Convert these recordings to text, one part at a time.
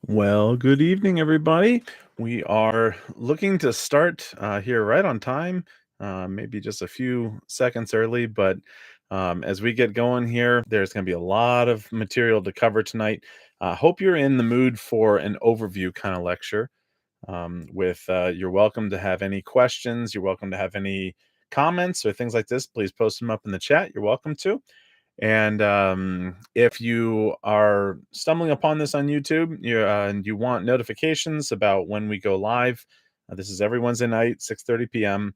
Well, good evening, everybody. We are looking to start here right on time, maybe just a few seconds early, but as we get going here, there's going to be a lot of material to cover tonight. Hope you're in the mood for an overview kind of lecture. You're welcome to have any questions. You're welcome to have any comments or things like this. Please post them up in the chat. You're welcome to. And if you are stumbling upon this on YouTube and you want notifications about when we go live, this is every Wednesday night, 6:30 p.m.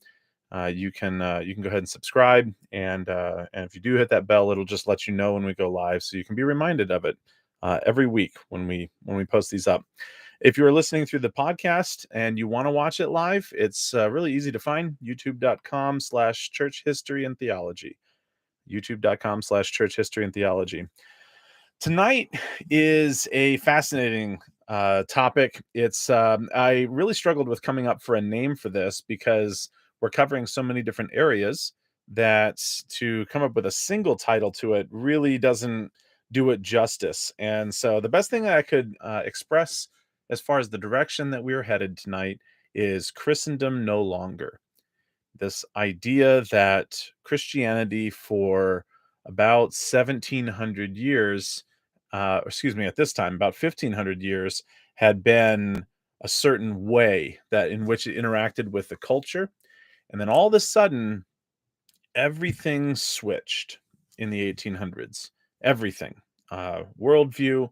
You can go ahead and subscribe, and if you do hit that bell, it'll just let you know when we go live, so you can be reminded of it every week when we post these up. If you're listening through the podcast and you want to watch it live, it's really easy to find: youtube.com/church history and theology. youtube.com/church history and theology. Tonight is a fascinating topic. I really struggled with coming up for a name for this because we're covering so many different areas that to come up with a single title to it really doesn't do it justice. And so the best thing that I could express as far as the direction that we're headed tonight is Christendom No Longer. This idea that Christianity for about 1700 years, at this time, about 1500 years, had been a certain way that in which it interacted with the culture. And then all of a sudden, everything switched in the 1800s. Everything: worldview,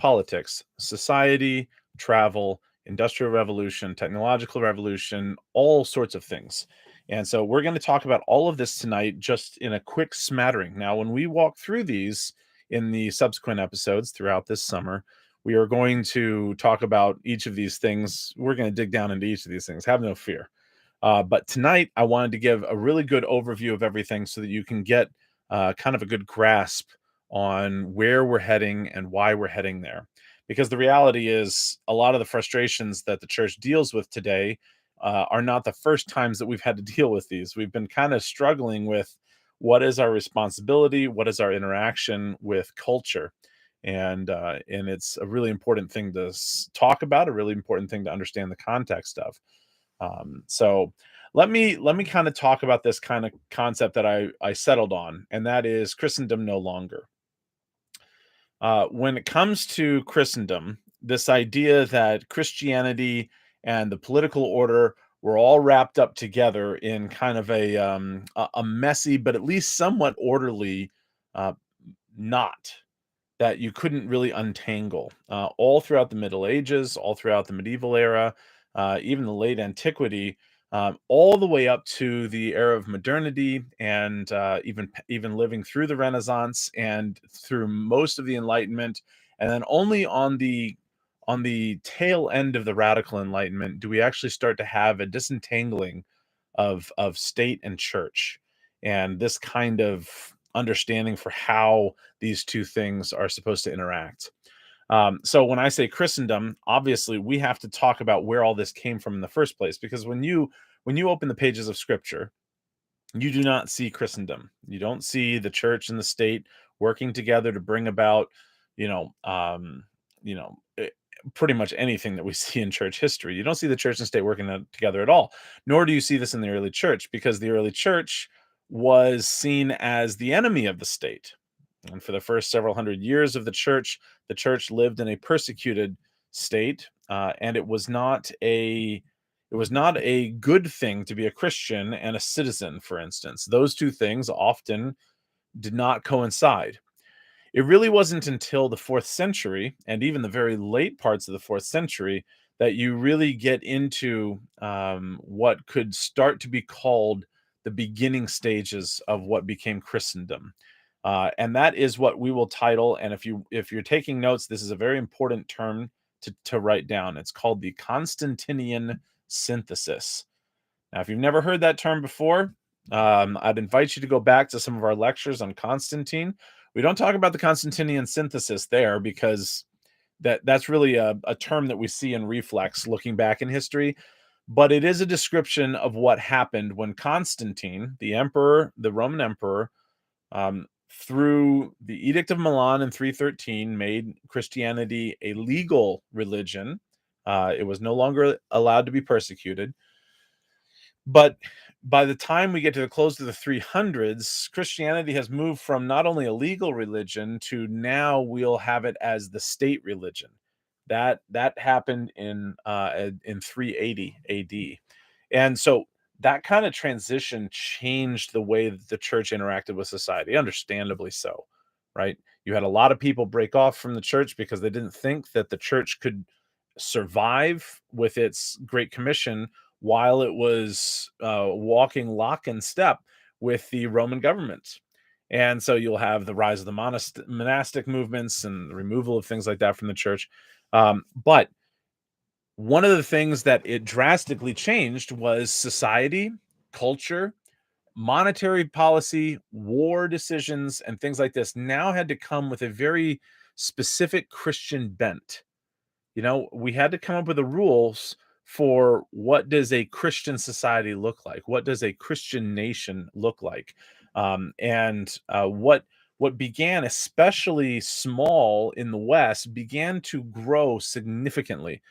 politics, society, travel, industrial revolution, technological revolution, all sorts of things. And so we're going to talk about all of this tonight just in a quick smattering. Now, when we walk through these in the subsequent episodes throughout this summer, we are going to talk about each of these things. We're going to dig down into each of these things. Have no fear. But tonight, I wanted to give a really good overview of everything so that you can get kind of a good grasp on where we're heading and why we're heading there. Because the reality is, a lot of the frustrations that the church deals with today are not the first times that we've had to deal with these. We've been kind of struggling with what is our responsibility, what is our interaction with culture. And it's a really important thing to talk about, a really important thing to understand the context of. So let me kind of talk about this kind of concept that I settled on, and that is Christendom No Longer. When it comes to Christendom, this idea that Christianity and the political order were all wrapped up together in kind of a messy but at least somewhat orderly uh, knot that you couldn't really untangle. All throughout the Middle Ages, all throughout the medieval era, even the late antiquity, all the way up to the era of modernity, and even living through the Renaissance and through most of the Enlightenment, and then only on the tail end of the Radical Enlightenment do we actually start to have a disentangling of state and church, and this kind of understanding for how these two things are supposed to interact. So when I say Christendom, obviously we have to talk about where all this came from in the first place, because when you open the pages of Scripture, you do not see Christendom. You don't see the church and the state working together to bring about, you know, you know, eh, pretty much anything that we see in church history. You don't see the church and state working together at all. Nor do you see this in the early church, because the early church was seen as the enemy of the state. And for the first several hundred years of the church lived in a persecuted state, and it was not a good thing to be a Christian and a citizen, for instance. Those two things often did not coincide. It really wasn't until the fourth century, and even the very late parts of the fourth century, that you really get into what could start to be called the beginning stages of what became Christendom. And that is what we will title. And if you're taking notes, this is a very important term to write down. It's called the Constantinian synthesis. Now, if you've never heard that term before, I'd invite you to go back to some of our lectures on Constantine. We don't talk about the Constantinian synthesis there, because that's really a term that we see in reflex looking back in history. But it is a description of what happened when Constantine, the emperor, the Roman emperor, through the Edict of Milan in 313, made Christianity a legal religion. It was no longer allowed to be persecuted. But by the time we get to the close of the 300s, Christianity has moved from not only a legal religion to now we'll have it as the state religion. That happened in 380 AD, and so that kind of transition changed the way that the church interacted with society, understandably so, right? You had a lot of people break off from the church because they didn't think that the church could survive with its Great Commission while it was walking lock and step with the Roman government. And so you'll have the rise of the monastic movements and the removal of things like that from the church. But one of the things that it drastically changed was society, culture, monetary policy, war decisions, and things like this now had to come with a very specific Christian bent. We had to come up with the rules for what does a Christian society look like? What does a Christian nation look like? And what began especially small in the West began to grow significantly,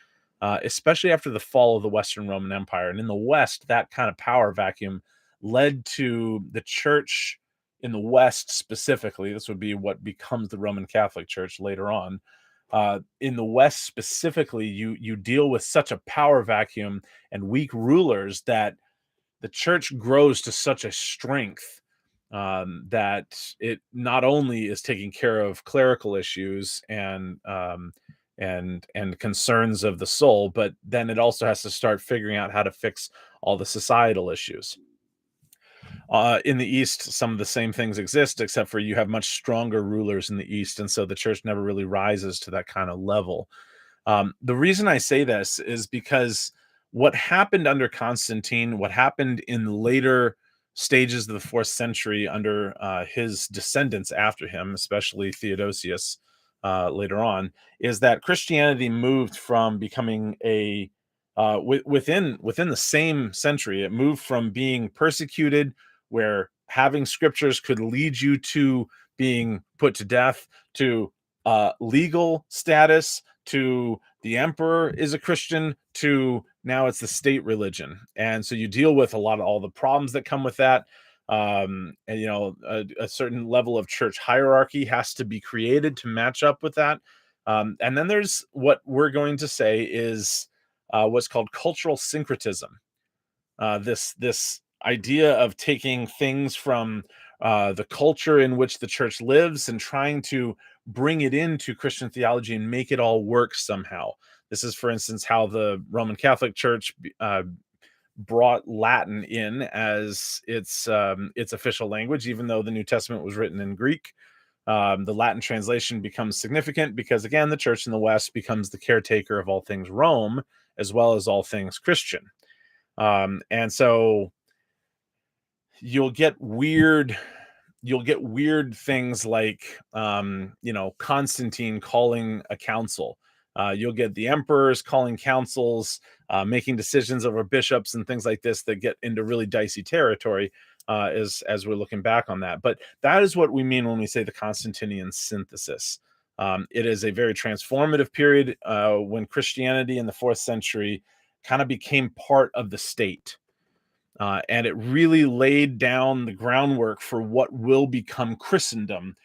especially after the fall of the Western Roman Empire. And in the West, that kind of power vacuum led to the church in the West specifically. This would be what becomes the Roman Catholic Church later on. In the West specifically, you deal with such a power vacuum and weak rulers that the church grows to such a strength, that it not only is taking care of clerical issues and concerns of the soul, but then it also has to start figuring out how to fix all the societal issues. In the East, some of the same things exist, except for you have much stronger rulers in the East, and so the church never really rises to that kind of level. The reason I say this is because what happened under Constantine, what happened in later stages of the fourth century under his descendants after him, especially Theodosius later on, is that Christianity moved from becoming within the same century, it moved from being persecuted, where having scriptures could lead you to being put to death, to legal status, to the emperor is a Christian, to now it's the state religion. And so you deal with a lot of all the problems that come with that. And a certain level of church hierarchy has to be created to match up with that. And then there's what we're going to say is what's called cultural syncretism. This idea of taking things from the culture in which the church lives and trying to bring it into Christian theology and make it all work somehow. This is, for instance, how the Roman Catholic Church brought Latin in as its official language, even though the New Testament was written in Greek. The Latin translation becomes significant because, again, the church in the West becomes the caretaker of all things Rome as well as all things Christian. And so you'll get weird things like Constantine calling a council. You'll get the emperors calling councils, making decisions over bishops and things like this that get into really dicey territory as we're looking back on that. But that is what we mean when we say the Constantinian synthesis. It is a very transformative period when Christianity in the fourth century kind of became part of the state. And it really laid down the groundwork for what will become Christendom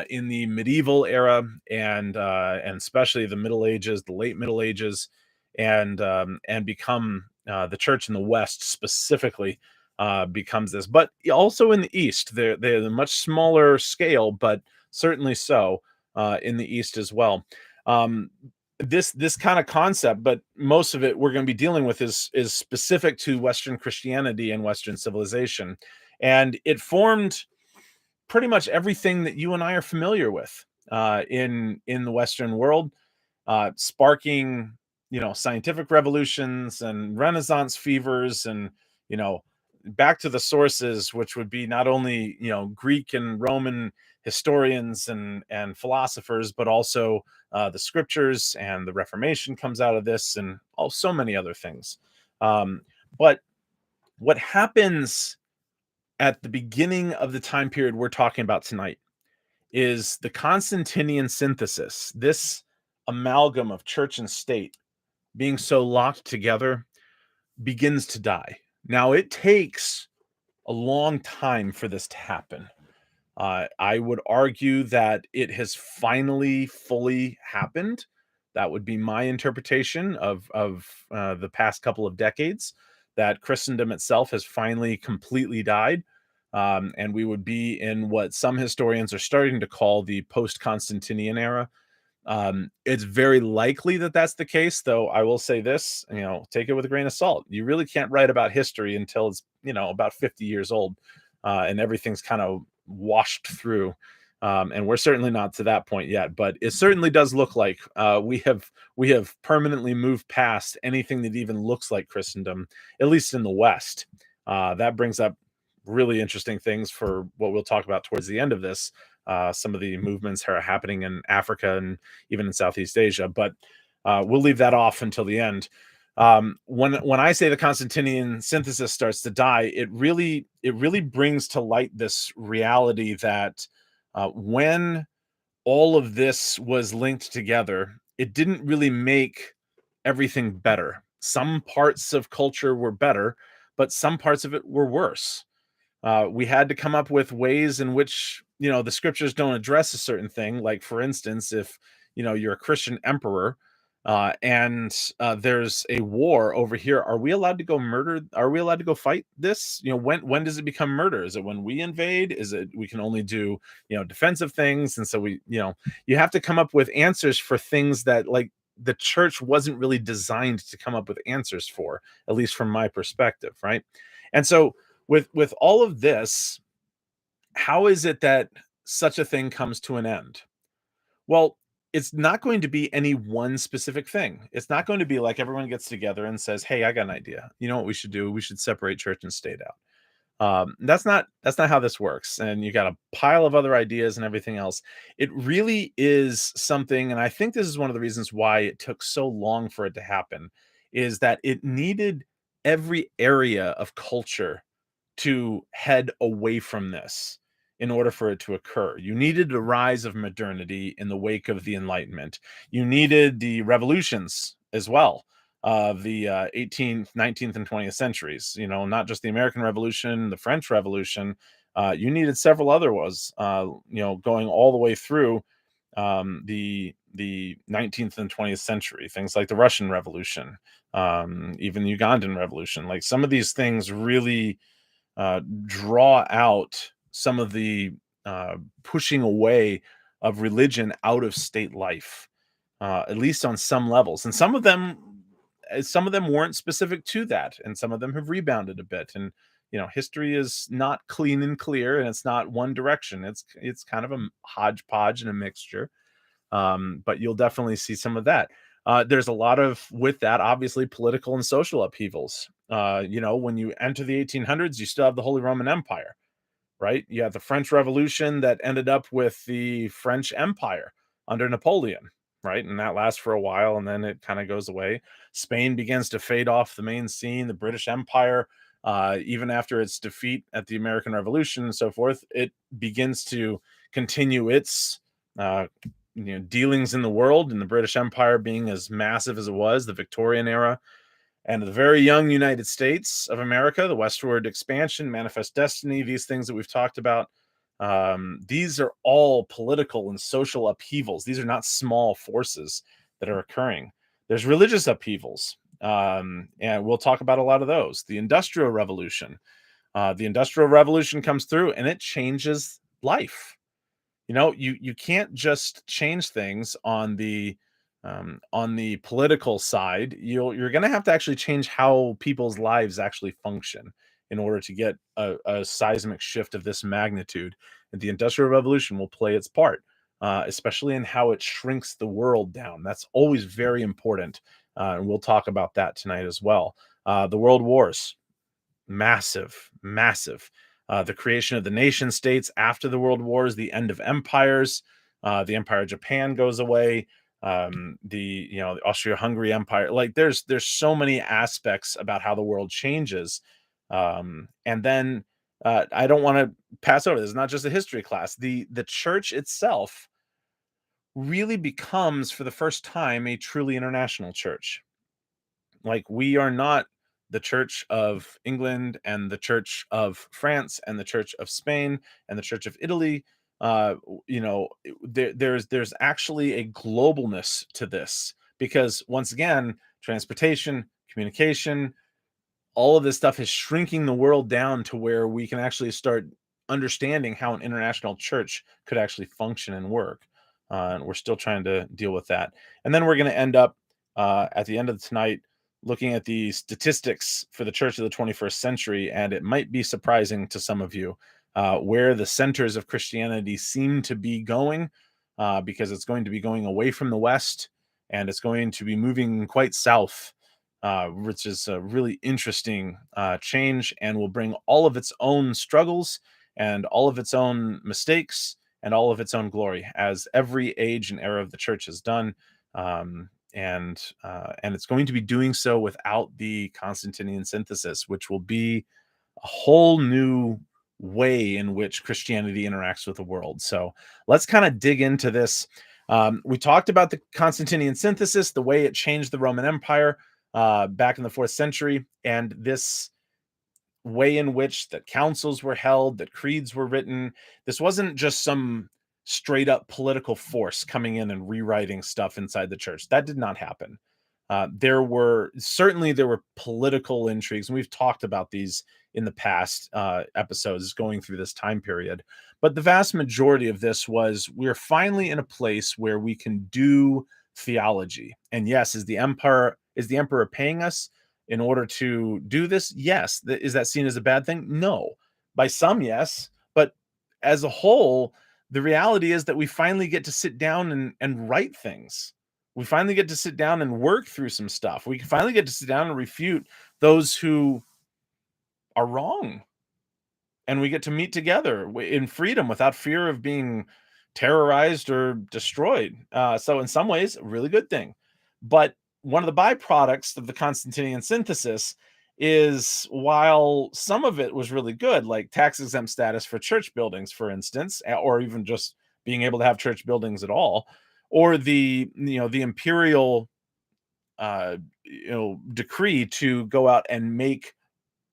in the medieval era and especially the Middle Ages, the late Middle Ages, and become the church in the West specifically becomes this. But also in the East, they're a much smaller scale, but certainly so in the East as well. This kind of concept, but most of it we're going to be dealing with is specific to Western Christianity and Western civilization, and it formed pretty much everything that you and I are familiar with in the Western world, sparking scientific revolutions and Renaissance fevers, and back to the sources, which would be not only Greek and Roman historians and philosophers, but also the scriptures, and the Reformation comes out of this, and so many other things. But what happens at the beginning of the time period we're talking about tonight is the Constantinian synthesis, this amalgam of church and state being so locked together, begins to die. Now, it takes a long time for this to happen. I would argue that it has finally fully happened. That would be my interpretation of the past couple of decades. That Christendom itself has finally completely died, and we would be in what some historians are starting to call the post-Constantinian era. It's very likely that that's the case, though I will say this, take it with a grain of salt. You really can't write about history until it's, about 50 years old, and everything's kind of washed through. And we're certainly not to that point yet, but it certainly does look like we have permanently moved past anything that even looks like Christendom, at least in the West. That brings up really interesting things for what we'll talk about towards the end of this. Some of the movements are happening in Africa and even in Southeast Asia, but we'll leave that off until the end. When I say the Constantinian synthesis starts to die, it really brings to light this reality that when all of this was linked together, it didn't really make everything better. Some parts of culture were better, but some parts of it were worse. We had to come up with ways in which the scriptures don't address a certain thing. Like, for instance, if you're a Christian emperor, and there's a war over here, are we allowed to go murder? Are we allowed to go fight this? When does it become murder? Is it when we invade? Is it we can only do defensive things? And so you have to come up with answers for things that, like, the church wasn't really designed to come up with answers for, at least from my perspective, right? And so with all of this, how is it that such a thing comes to an end? Well, it's not going to be any one specific thing. It's not going to be like everyone gets together and says, "Hey, I got an idea. You know what we should do? We should separate church and state out." That's not how this works. And you got a pile of other ideas and everything else. It really is something, and I think this is one of the reasons why it took so long for it to happen, is that it needed every area of culture to head away from this in order for it to occur. You needed a rise of modernity in the wake of the Enlightenment. You needed the revolutions as well of the 18th, 19th, and 20th centuries. Not just the American Revolution, the French Revolution. You needed several other ones, going all the way through the 19th and 20th century. Things like the Russian Revolution, even the Ugandan Revolution. Like, some of these things really draw out some of the pushing away of religion out of state life, at least on some levels. And some of them weren't specific to that, and some of them have rebounded a bit. And history is not clean and clear, and it's not one direction. It's kind of a hodgepodge and a mixture. But you'll definitely see some of that. There's a lot of, with that, obviously, political and social upheavals. When you enter the 1800s, you still have the Holy Roman Empire, right? You have the French Revolution that ended up with the French Empire under Napoleon, right? And that lasts for a while, and then it kind of goes away. Spain begins to fade off the main scene. The British Empire, even after its defeat at the American Revolution and so forth, it begins to continue its dealings in the world, and the British Empire being as massive as it was, the Victorian era, and the very young United States of America, the westward expansion, manifest destiny, these things that we've talked about. These are all political and social upheavals. These are not small forces that are occurring. There's religious upheavals, and we'll talk about a lot of those. The Industrial Revolution. The Industrial Revolution comes through, and it changes life. You can't just change things on the political side. You're going to have to actually change how people's lives actually function in order to get a seismic shift of this magnitude. And the Industrial Revolution will play its part, especially in how it shrinks the world down. That's always very important, and we'll talk about that tonight as well. The World Wars. Massive, massive. The creation of the nation states after the world wars, the end of empires. The Empire of Japan goes away. The Austria-Hungary Empire. Like, there's so many aspects about how the world changes, and then I don't want to pass over this. It's not just a history class. The church itself really becomes, for the first time, a truly international church. Like, we are not the Church of England and the Church of France and the Church of Spain and the Church of Italy. There's actually a globalness to this, because once again, transportation, communication, all of this stuff is shrinking the world down to where we can actually start understanding how an international church could actually function and work. And we're still trying to deal with that. And then we're going to end up at the end of tonight looking at the statistics for the church of the 21st century. And it might be surprising to some of you where the centers of Christianity seem to be going, because it's going to be going away from the West, and it's going to be moving quite south, which is a really interesting change, and will bring all of its own struggles and all of its own mistakes and all of its own glory, as every age and era of the church has done. And it's going to be doing so without the Constantinian synthesis, which will be a whole new way in which Christianity interacts with the world. So let's kind of dig into this. We talked about the Constantinian synthesis, the way it changed the Roman Empire back in the 4th century, and this way in which that councils were held, that creeds were written. This wasn't just some straight up political force coming in and rewriting stuff inside the church. That did not happen. There were political intrigues, and we've talked about these in the past episodes going through this time period. But the vast majority of this was, we're finally in a place where we can do theology. And yes, is the emperor paying us in order to do this? Yes. Is that seen as a bad thing? No. By some, yes. But as a whole, the reality is that we finally get to sit down and write things. We finally get to sit down and work through some stuff. We finally get to sit down and refute those who are wrong. And we get to meet together in freedom without fear of being terrorized or destroyed. So in some ways, a really good thing. But one of the byproducts of the Constantinian synthesis is, while some of it was really good, like tax exempt status for church buildings, for instance, or even just being able to have church buildings at all, or the imperial decree to go out and make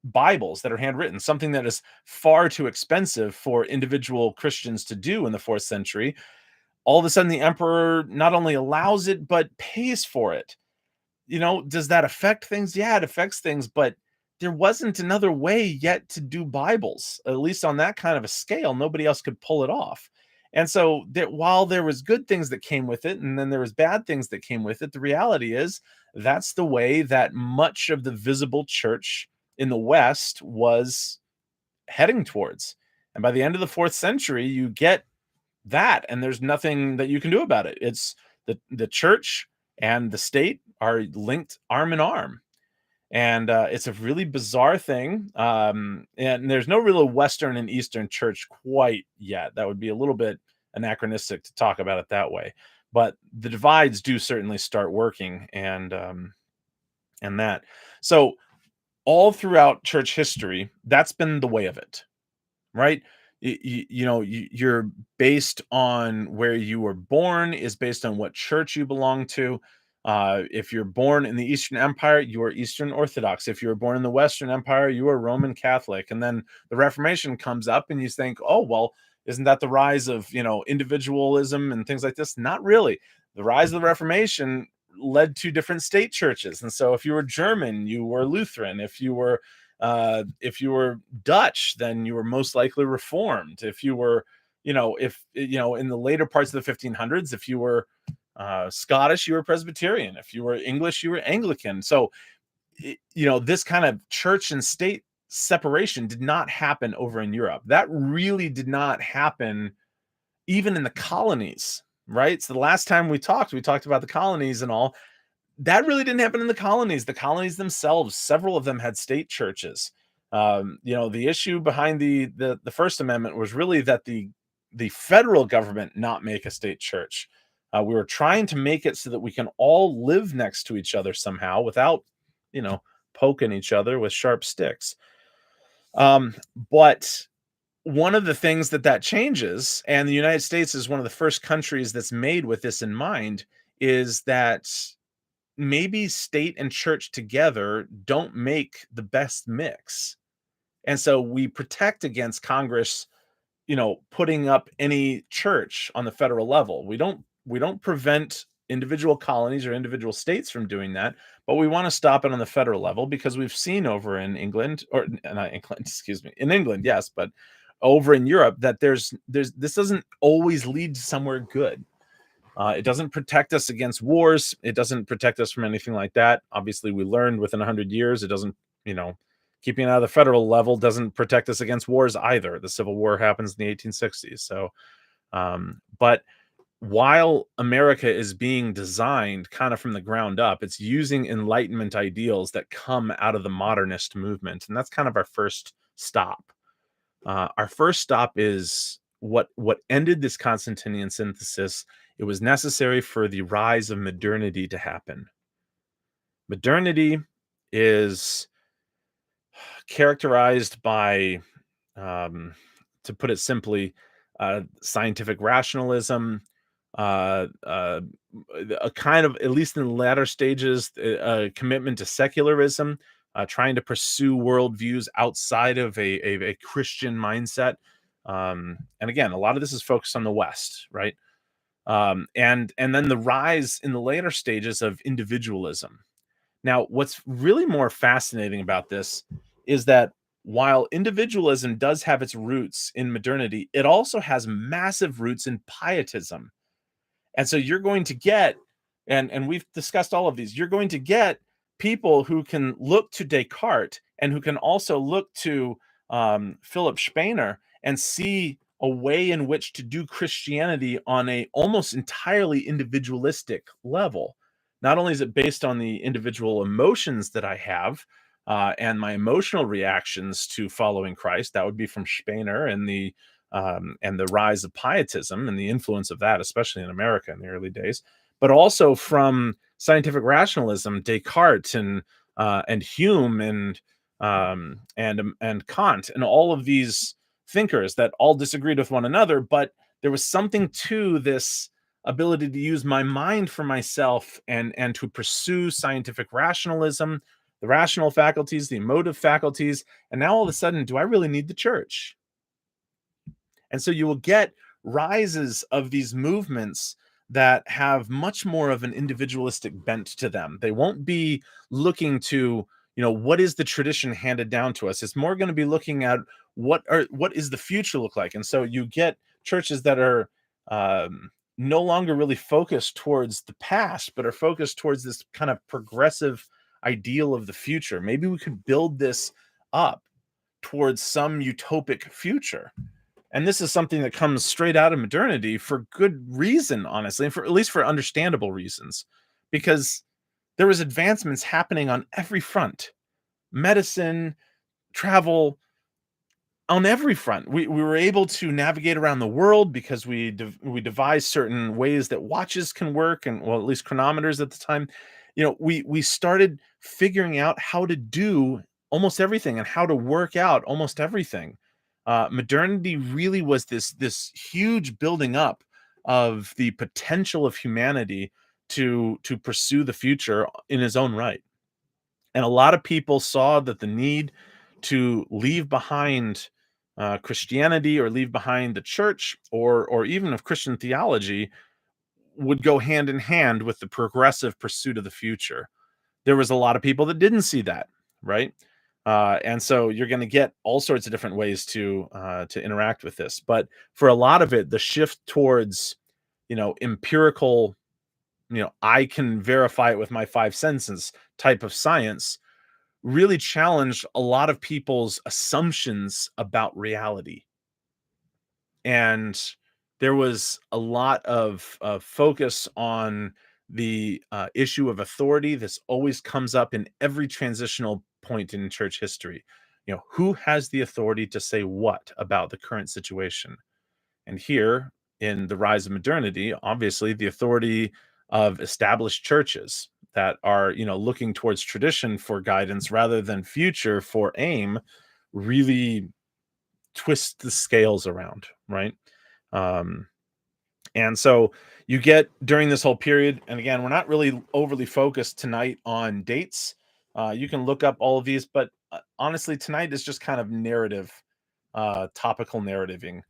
Bibles that are handwritten, something that is far too expensive for individual Christians to do in the 4th century. All of a sudden, the emperor not only allows it, but pays for it. Does that affect things? Yeah, it affects things, but there wasn't another way yet to do Bibles, at least on that kind of a scale. Nobody else could pull it off. And so that, while there was good things that came with it, and then there was bad things that came with it, the reality is that's the way that much of the visible church in the West was heading towards. And by the end of the 4th century, you get that, and there's nothing that you can do about it. It's the church and the state are linked arm in arm. And it's a really bizarre thing. And there's no real Western and Eastern church quite yet. That would be a little bit anachronistic to talk about it that way. But the divides do certainly start working, and that. So all throughout church history, that's been the way of it, right? You're based on where you were born, is based on what church you belong to. If you're born in the Eastern Empire, you are Eastern Orthodox. If you were born in the Western Empire, you are Roman Catholic. And then the Reformation comes up, and you think, oh, well, isn't that the rise of individualism and things like this? Not really. The rise of the Reformation led to different state churches, and so if you were German, you were Lutheran. If you were Dutch, then you were most likely Reformed. If you were, in the later parts of the 1500s, if you were Scottish, you were Presbyterian. If you were English, you were Anglican. So, this kind of church and state separation did not happen over in Europe. That really did not happen even in the colonies, right? So the last time we talked about the colonies and all. That really didn't happen in the colonies. The colonies themselves, several of them had state churches. The issue behind the First Amendment was really that the federal government not make a state church. We were trying to make it so that we can all live next to each other somehow without, poking each other with sharp sticks. Um, but one of the things that changes, and the United States is one of the first countries that's made with this in mind, is that maybe state and church together don't make the best mix. And so we protect against Congress, putting up any church on the federal level. We don't prevent individual colonies or individual states from doing that, but we want to stop it on the federal level because we've seen over in England, or not England, excuse me, in England, yes, but over in Europe, that there's this doesn't always lead to somewhere good. It doesn't protect us against wars. It doesn't protect us from anything like that. Obviously, we learned within 100 years, it doesn't, keeping it out of the federal level doesn't protect us against wars either. The Civil War happens in the 1860s. So, but while America is being designed kind of from the ground up, it's using Enlightenment ideals that come out of the modernist movement. And that's kind of our first stop. Our first stop is what ended this Constantinian synthesis. It was necessary for the rise of modernity to happen. Modernity is characterized by, um, to put it simply, scientific rationalism, a kind of, at least in the latter stages, a commitment to secularism, trying to pursue worldviews outside of a Christian mindset. And again, a lot of this is focused on the West, right? And then the rise in the later stages of individualism. Now, what's really more fascinating about this is that while individualism does have its roots in modernity, it also has massive roots in pietism. And so you're going to get, and we've discussed all of these, you're going to get people who can look to Descartes and who can also look to Philip Spener and see a way in which to do Christianity on a almost entirely individualistic level. Not only is it based on the individual emotions that I have, and my emotional reactions to following Christ, that would be from Spener, and the rise of pietism and the influence of that, especially in America in the early days, but also from scientific rationalism, Descartes and Hume and Kant, and all of these thinkers that all disagreed with one another, but there was something to this ability to use my mind for myself and to pursue scientific rationalism, the rational faculties, the emotive faculties, and now all of a sudden, do I really need the church? And so you will get rises of these movements that have much more of an individualistic bent to them. They won't be looking to, what is the tradition handed down to us? It's more going to be looking at what is the future look like. And so you get churches that are no longer really focused towards the past, but are focused towards this kind of progressive ideal of the future. Maybe we could build this up towards some utopic future. And this is something that comes straight out of modernity for good reason, honestly, and for at least for understandable reasons, because there was advancements happening on every front: medicine, travel, on every front. We were able to navigate around the world because we devised certain ways that watches can work, and well, at least chronometers at the time. We started figuring out how to do almost everything and how to work out almost everything. Modernity really was this huge building up of the potential of humanity to pursue the future in his own right. And a lot of people saw that the need to leave behind Christianity, or leave behind the church, or even of Christian theology, would go hand in hand with the progressive pursuit of the future. There was a lot of people that didn't see that, right? And so you're going to get all sorts of different ways to interact with this. But for a lot of it, the shift towards, empirical, I can verify it with my five senses type of science really challenged a lot of people's assumptions about reality. And there was a lot of focus on the issue of authority. This always comes up in every transitional point in church history. Who has the authority to say what about the current situation? And here, in the rise of modernity, obviously the authority of established churches that are, looking towards tradition for guidance rather than future for aim, really twist the scales around, right? Um, and so you get during this whole period, and again, we're not really overly focused tonight on dates. You can look up all of these, but honestly, tonight is just kind of narrative, topical narrativing.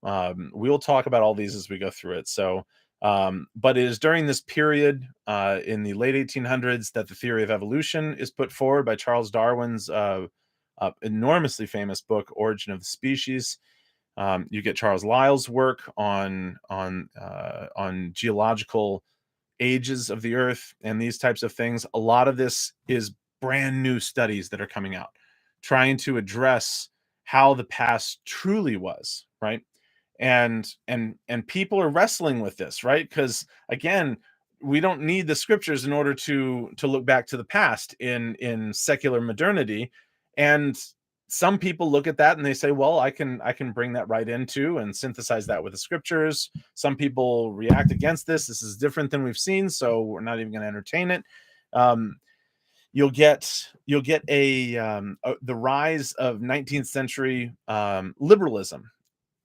We will talk about all these as we go through it. So, but it is during this period in the late 1800s that the theory of evolution is put forward by Charles Darwin's enormously famous book, Origin of the Species. You get Charles Lyell's work on geological ages of the Earth and these types of things. A lot of this is brand new studies that are coming out, trying to address how the past truly was, right? And people are wrestling with this, right? Because again, we don't need the scriptures in order to look back to the past in secular modernity. And some people look at that and they say, well, I can bring that right into and synthesize that with the scriptures. Some people react against this. This is different than we've seen, so we're not even going to entertain it. um, you'll get the rise of 19th century liberalism,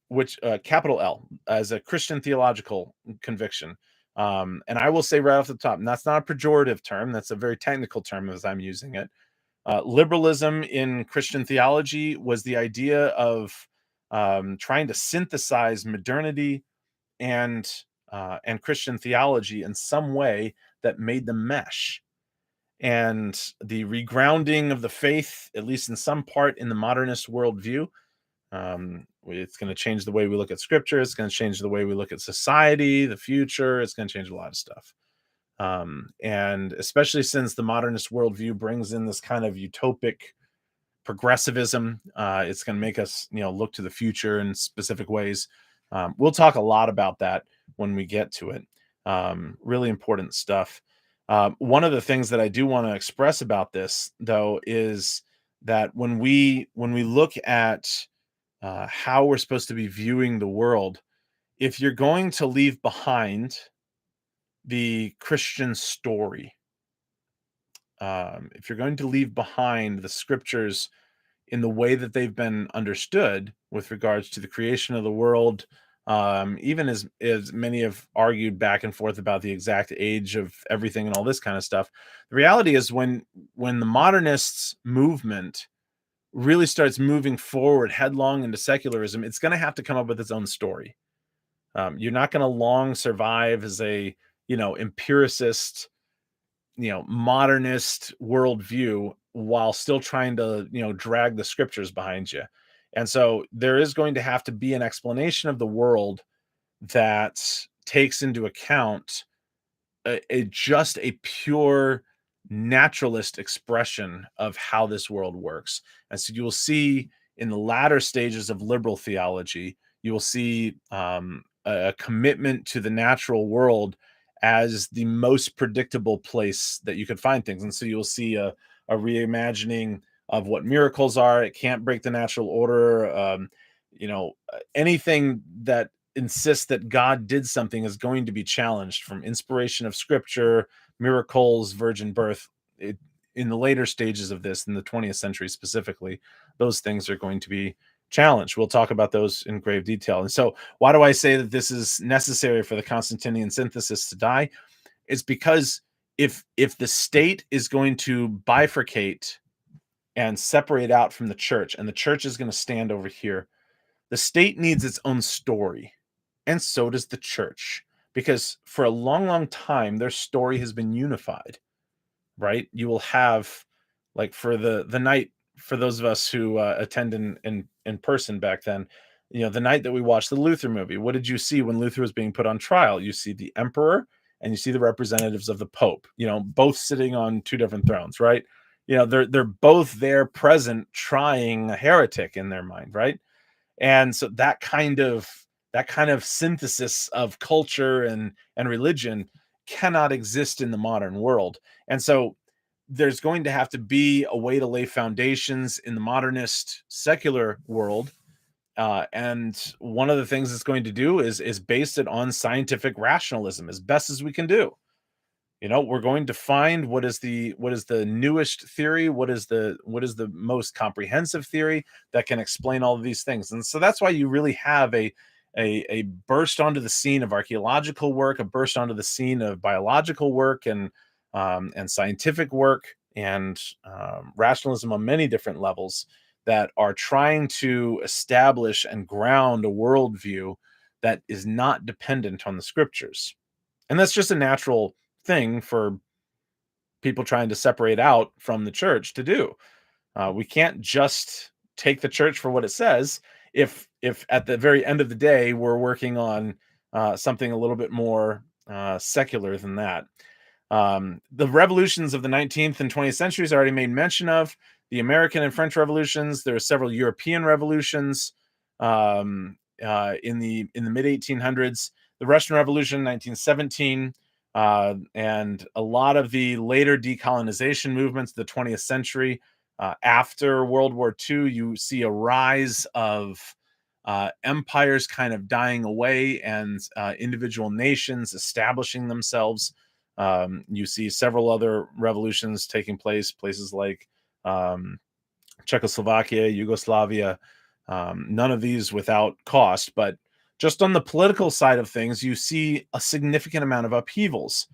which capital L, as a Christian theological conviction. And I will say right off the top, and that's not a pejorative term, that's a very technical term as I'm using it. Liberalism in Christian theology was the idea of trying to synthesize modernity and and Christian theology in some way that made them mesh. And the regrounding of the faith, at least in some part, in the modernist worldview, it's going to change the way we look at scripture. It's going to change the way we look at society, the future. It's going to change a lot of stuff. And especially since the modernist worldview brings in this kind of utopic progressivism, it's going to make us, look to the future in specific ways. We'll talk a lot about that when we get to it. Really important stuff. One of the things that I do want to express about this, though, is that when we look at how we're supposed to be viewing the world, if you're going to leave behind the Christian story, if you're going to leave behind the scriptures in the way that they've been understood with regards to the creation of the world, even as many have argued back and forth about the exact age of everything and all this kind of stuff, the reality is when the modernists movement really starts moving forward headlong into secularism, it's going to have to come up with its own story. You're not going to long survive as a empiricist, modernist worldview while still trying to drag the scriptures behind you. And so there is going to have to be an explanation of the world that takes into account just a pure naturalist expression of how this world works. And so you will see in the latter stages of liberal theology, you will see a commitment to the natural world as the most predictable place that you could find things. And so you'll see a reimagining of what miracles are. It can't break the natural order. Anything that insists that God did something is going to be challenged, from inspiration of scripture, miracles, virgin birth. In the later stages of this, in the 20th century specifically, those things are going to be challenged. We'll talk about those in grave detail. And so why do I say that this is necessary for the Constantinian synthesis to die? It's because if the state is going to bifurcate and separate out from the church, and the church is going to stand over here, the state needs its own story. And so does the church, because for a long, long time, their story has been unified, right? You will have, like, for the night, for those of us who attend in person back then, the night that we watched the Luther movie, what did you see when Luther was being put on trial? You see the emperor and you see the representatives of the Pope, both sitting on two different thrones, right? They're both there present, trying a heretic in their mind, right? And so that kind of synthesis of culture and religion cannot exist in the modern world. And so there's going to have to be a way to lay foundations in the modernist secular world. And one of the things it's going to do is base it on scientific rationalism as best as we can do. We're going to find what is the newest theory, what is the most comprehensive theory that can explain all of these things. And so that's why you really have a burst onto the scene of archaeological work, a burst onto the scene of biological work, and scientific work, and rationalism on many different levels, that are trying to establish and ground a worldview that is not dependent on the scriptures. And that's just a natural thing for people trying to separate out from the church to do. We can't just take the church for what it says if at the very end of the day we're working on something a little bit more secular than that. The revolutions of the 19th and 20th centuries I already made mention of. The American and French revolutions. There are several European revolutions in the mid 1800s. The Russian Revolution, 1917, and a lot of the later decolonization movements of the 20th century. After World War II, you see a rise of empires kind of dying away, and individual nations establishing themselves. You see several other revolutions taking place, places like um, Czechoslovakia, Yugoslavia. None of these without cost, but just on the political side of things, you see a significant amount of upheavals.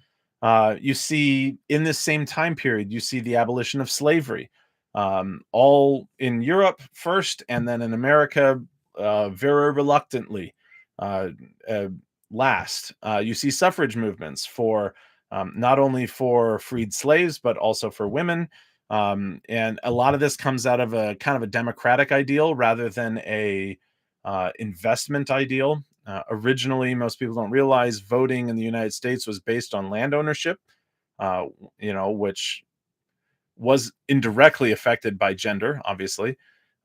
You see, in this same time period, you see the abolition of slavery, all in Europe first, and then in America, very reluctantly, uh, uh, last. You see suffrage movements for not only for freed slaves, but also for women. And a lot of this comes out of a kind of a democratic ideal rather than a investment ideal. Originally, most people don't realize voting in the United States was based on land ownership, uh, which was indirectly affected by gender, obviously,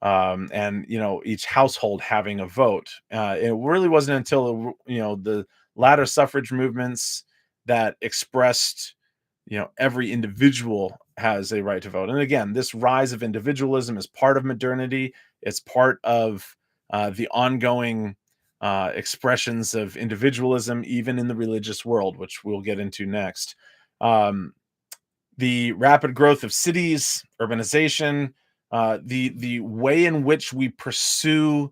and each household having a vote. It really wasn't until the latter suffrage movements that expressed every individual has a right to vote. And again, this rise of individualism is part of modernity. It's part of the ongoing expressions of individualism, even in the religious world, which we'll get into next. Um, the rapid growth of cities, urbanization, the way in which we pursue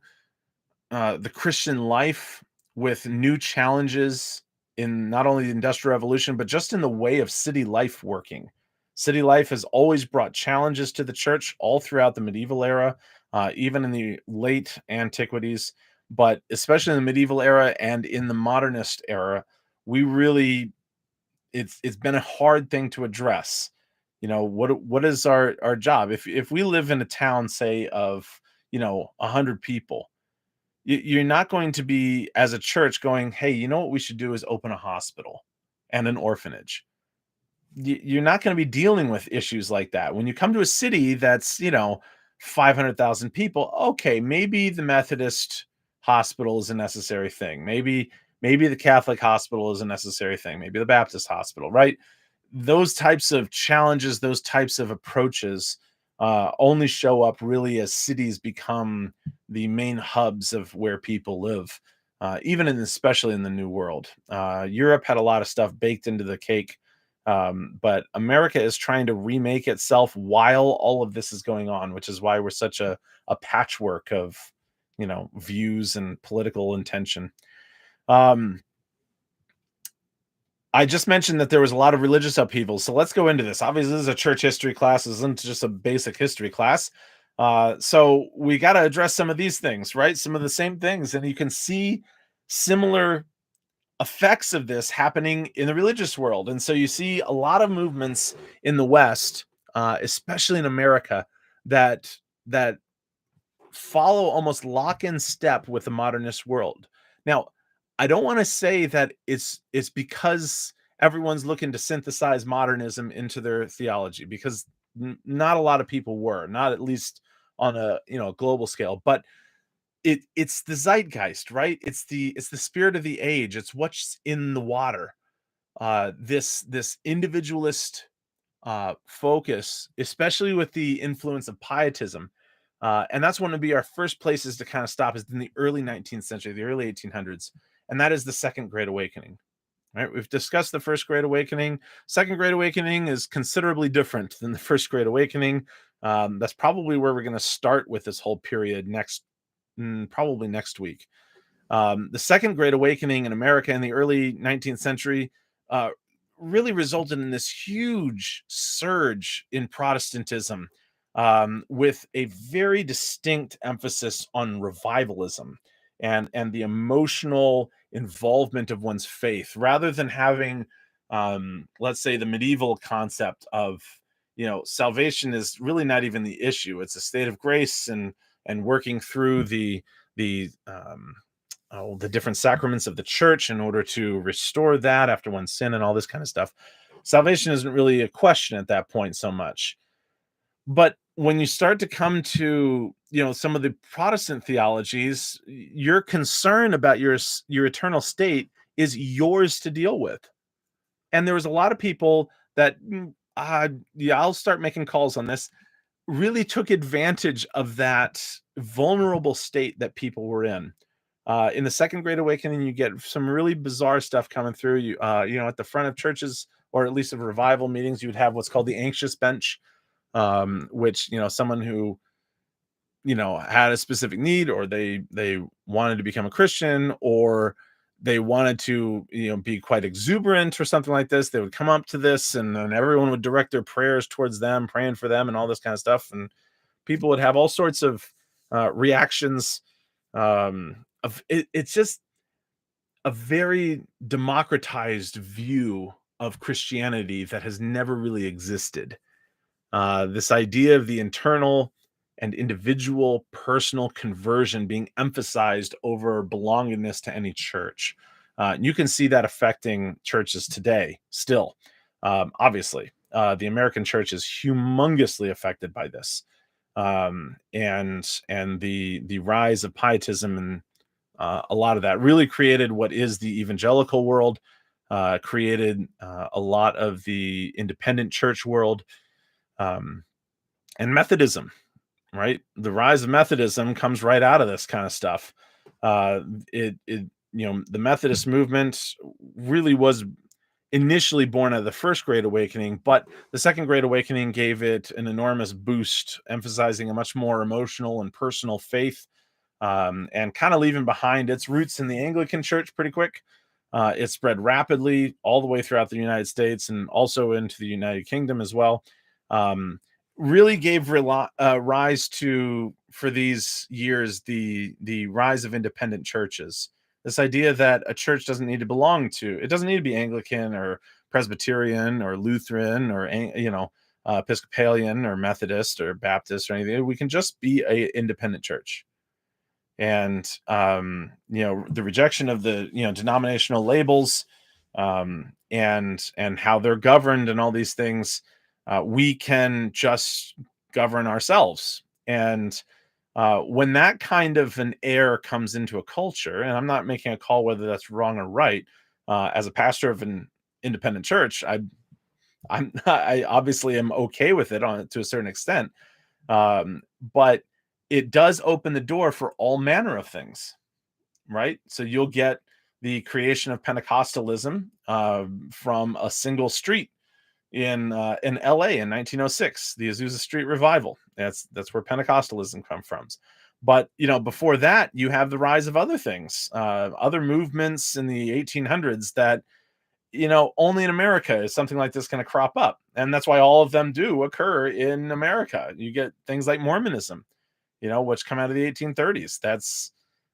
the Christian life with new challenges in not only the Industrial Revolution, but just in the way of city life working. City life has always brought challenges to the church all throughout the medieval era, even in the late antiquities, but especially in the medieval era and in the modernist era. We really, it's been a hard thing to address. What is our job if we live in a town, say, of 100 people. You're not going to be, as a church, going, hey, you know what we should do is open a hospital and an orphanage. You're not going to be dealing with issues like that. When you come to a city that's 500,000 people, okay, maybe the Methodist hospital is a necessary thing. Maybe the Catholic hospital is a necessary thing. Maybe the Baptist hospital, right? Those types of challenges, those types of approaches only show up really as cities become the main hubs of where people live, especially in the New World. Europe had a lot of stuff baked into the cake, but America is trying to remake itself while all of this is going on, which is why we're such a patchwork of views and political intention. Um, I just mentioned that there was a lot of religious upheavals, so let's go into this. Obviously, this is a church history class, this isn't just a basic history class. So we got to address some of these things, right? Some of the same things, and you can see similar effects of this happening in the religious world. And so you see a lot of movements in the West, especially in America, that follow almost lock in step with the modernist world. Now, I don't want to say that it's because everyone's looking to synthesize modernism into their theology, because not a lot of people were, not at least on a global scale, but it's the zeitgeist, right? It's the spirit of the age. It's what's in the water. This individualist focus, especially with the influence of pietism. And that's one to be our first places to kind of stop is in the early 19th century, the early 1800s. And that is the Second Great Awakening, right? We've discussed the First Great Awakening. Second Great Awakening is considerably different than the First Great Awakening. That's probably where we're going to start with this whole period probably next week. The Second Great Awakening in America in the early 19th century uh, really resulted in this huge surge in Protestantism, with a very distinct emphasis on revivalism and the emotional involvement of one's faith, rather than having, let's say, the medieval concept of, salvation is really not even the issue. It's a state of grace and working through the different sacraments of the church in order to restore that after one's sin and all this kind of stuff. Salvation isn't really a question at that point so much. But when you start to come to, some of the Protestant theologies, your concern about your eternal state is yours to deal with. And there was a lot of people that, yeah, I'll start making calls on this, really took advantage of that vulnerable state that people were in. In the Second Great Awakening, you get some really bizarre stuff coming through. At the front of churches, or at least of revival meetings, you would have what's called the anxious bench, which, someone who, had a specific need, or they wanted to become a Christian, or they wanted to, be quite exuberant or something like this. They would come up to this, and then everyone would direct their prayers towards them, praying for them, and all this kind of stuff. And people would have all sorts of reactions. It's just a very democratized view of Christianity that has never really existed. This idea of the internal and individual personal conversion being emphasized over belongingness to any church. You can see that affecting churches today still. Obviously, the American church is humongously affected by this, and the rise of pietism, and a lot of that really created what is the evangelical world, created a lot of the independent church world, um, and Methodism. Right, the rise of Methodism comes right out of this kind of stuff. The Methodist movement really was initially born out of the First Great Awakening, but the Second Great Awakening gave it an enormous boost, emphasizing a much more emotional and personal faith, and kind of leaving behind its roots in the Anglican Church pretty quick. It spread rapidly all the way throughout the United States and also into the United Kingdom as well. Um, Really gave rise to, for these years, the rise of independent churches. This idea that a church doesn't need to belong to, it doesn't need to be Anglican or Presbyterian or Lutheran or Episcopalian or Methodist or Baptist or anything. We can just be a independent church. And the rejection of the denominational labels, and how they're governed and all these things, we can just govern ourselves. And when that kind of an air comes into a culture, and I'm not making a call whether that's wrong or right, as a pastor of an independent church, I obviously am okay with it to a certain extent, but it does open the door for all manner of things, right? So you'll get the creation of Pentecostalism from a single street in LA in 1906, the Azusa Street Revival. That's where Pentecostalism come from. But before that, you have the rise of other things, other movements in the 1800s that only in America is something like this going to crop up, and that's why all of them do occur in America. You get things like Mormonism, which come out of the 1830s. That's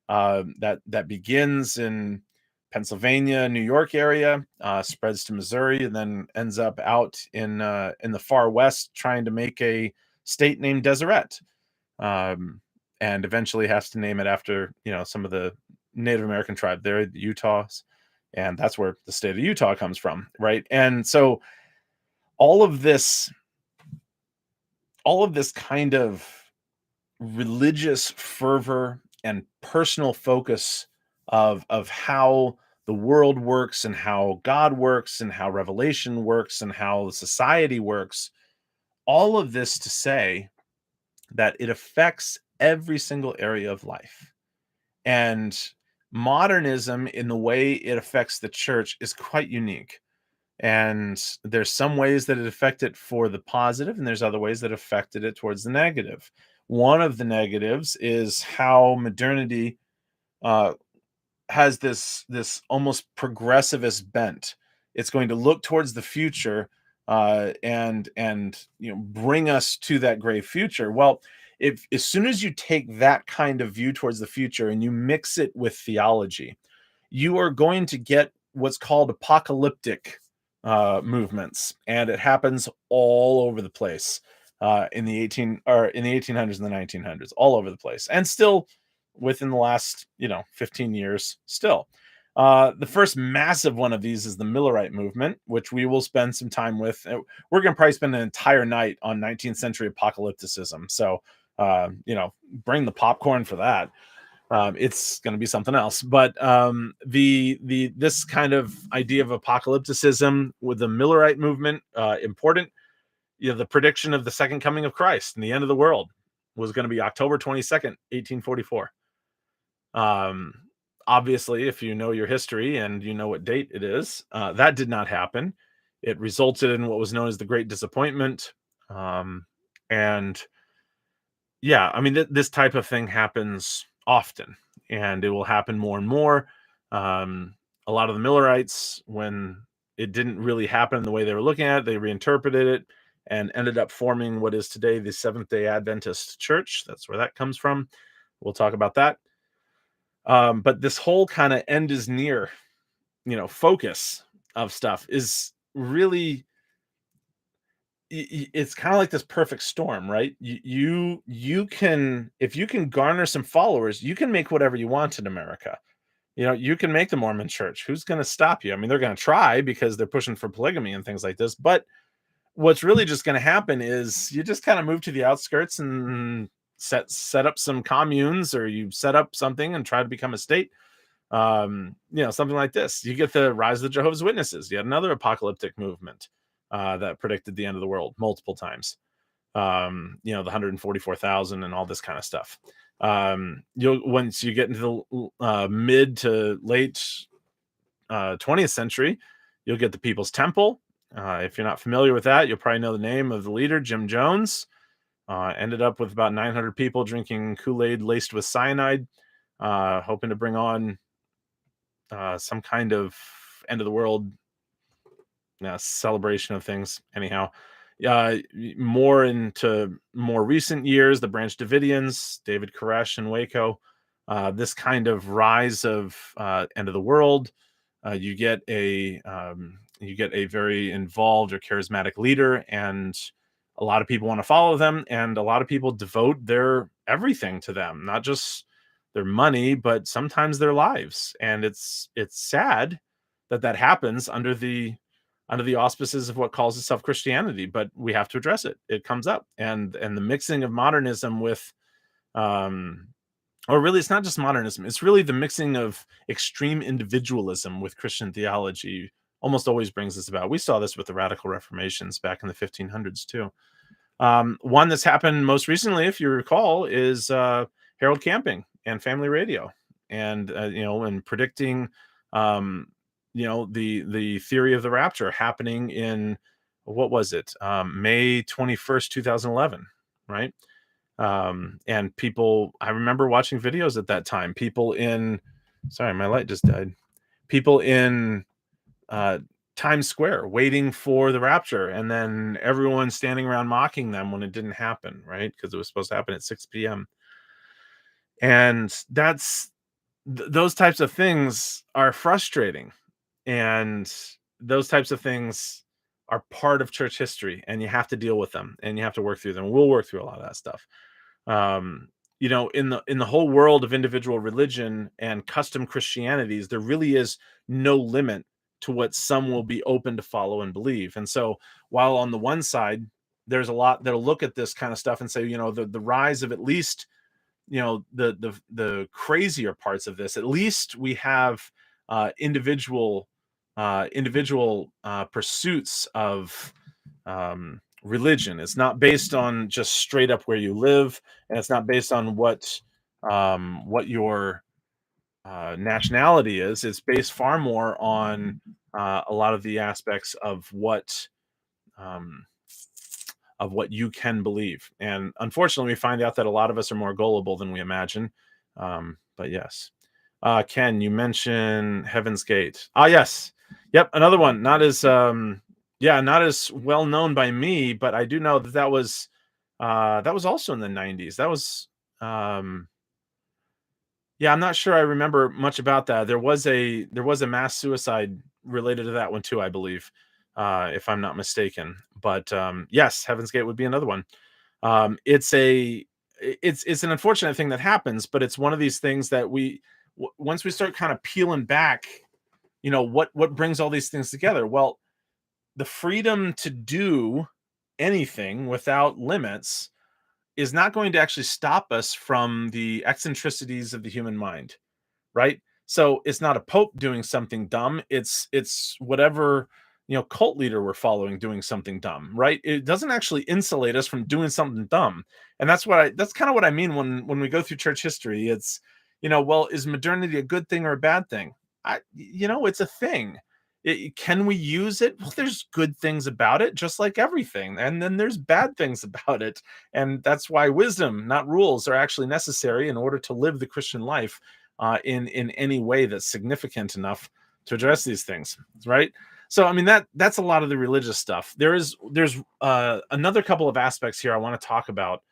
that begins in Pennsylvania, New York area, spreads to Missouri, and then ends up out in the far west, trying to make a state named Deseret, and eventually has to name it after some of the Native American tribe there, the Utahs, and that's where the state of Utah comes from, right? And so all of this kind of religious fervor and personal focus of how the world works and how God works and how revelation works and how society works, all of this to say that it affects every single area of life. And modernism in the way it affects the church is quite unique. And there's some ways that it affected for the positive, and there's other ways that affected it towards the negative. One of the negatives is how modernity uh, has this almost progressivist bent. It's going to look towards the future, and bring us to that great future. Well, if as soon as you take that kind of view towards the future and you mix it with theology, you are going to get what's called apocalyptic movements, and it happens all over the place in the 1800s and the 1900s, all over the place, and still within the last 15 years still. The first massive one of these is the Millerite movement, which we will spend some time with. We're going to probably spend an entire night on 19th century apocalypticism. So, bring the popcorn for that. It's going to be something else. But the this kind of idea of apocalypticism with the Millerite movement, important. The prediction of the second coming of Christ and the end of the world was going to be October 22nd, 1844. Um, Obviously, if you know your history and you know what date it is, that did not happen. It resulted in what was known as the Great Disappointment. And yeah, I mean, this type of thing happens often, and it will happen more and more. Um, a lot of the Millerites, when it didn't really happen the way they were looking at it, they reinterpreted it and ended up forming what is today the Seventh Day Adventist Church. That's where that comes from. We'll talk about that. But this whole kind of end is near, focus of stuff is really, it's kind of like this perfect storm, right? You can, if you can garner some followers, you can make whatever you want in America. You can make the Mormon church. Who's going to stop you? I mean, they're going to try because they're pushing for polygamy and things like this. But what's really just going to happen is you just kind of move to the outskirts and set up some communes, or you set up something and try to become a state. Something like this. You get the rise of the Jehovah's Witnesses, yet another apocalyptic movement that predicted the end of the world multiple times. The 144,000 and all this kind of stuff. Once you get into the mid to late 20th century, you'll get the People's Temple. If you're not familiar with that, you'll probably know the name of the leader, Jim Jones. Ended up with about 900 people drinking Kool-Aid laced with cyanide, hoping to bring on some kind of end of the world celebration of things. Anyhow, more into more recent years, the Branch Davidians, David Koresh and Waco, this kind of rise of end of the world. You get a very involved or charismatic leader, and a lot of people want to follow them, and a lot of people devote their everything to them, not just their money, but sometimes their lives. And it's sad that happens under the auspices of what calls itself Christianity, but we have to address it. It comes up, and the mixing of modernism with or really, it's not just modernism. It's really the mixing of extreme individualism with Christian theology almost always brings this about. We saw this with the radical reformations back in the 1500s too. One that's happened most recently, if you recall, is Harold Camping and Family Radio, and and predicting, the theory of the rapture happening in, what was it, May 21st, 2011, right? And people, I remember watching videos at that time. People in, sorry, my light just died. People in Times Square waiting for the rapture, and then everyone standing around mocking them when it didn't happen, right? Because it was supposed to happen at 6 p.m. And those types of things are frustrating. And those types of things are part of church history, and you have to deal with them, and you have to work through them. We'll work through a lot of that stuff. In the whole world of individual religion and custom Christianities, there really is no limit to what some will be open to follow and believe. And so, while on the one side, there's a lot that'll look at this kind of stuff and say, the rise of, at least, the crazier parts of this, at least we have individual pursuits of religion. It's not based on just straight up where you live, and it's not based on what your nationality is. It's based far more on a lot of the aspects um, of what you can believe. And unfortunately, we find out that a lot of us are more gullible than we imagine. But yes. Ken, you mentioned Heaven's Gate. Ah, yes. Yep, another one. Not as yeah, not as well known by me, but I do know that that was also in the 90s. That was um yeah, I'm not sure I remember much about that. There was a mass suicide related to that one too, I believe, if I'm not mistaken. But yes, Heaven's Gate would be another one. It's it's an unfortunate thing that happens, but it's one of these things that once we start kind of peeling back, what brings all these things together? Well, the freedom to do anything without limits is not going to actually stop us from the eccentricities of the human mind, right? So it's not a pope doing something dumb. It's whatever cult leader we're following doing something dumb, right? It doesn't actually insulate us from doing something dumb, and that's kind of what I mean when we go through church history. It's well, is modernity a good thing or a bad thing? It's a thing. Can we use it? Well, there's good things about it, just like everything, and then there's bad things about it, and that's why wisdom, not rules, are actually necessary in order to live the Christian life in any way that's significant enough to address these things, right? So I mean that's a lot of the religious stuff. There's another couple of aspects here I want to talk about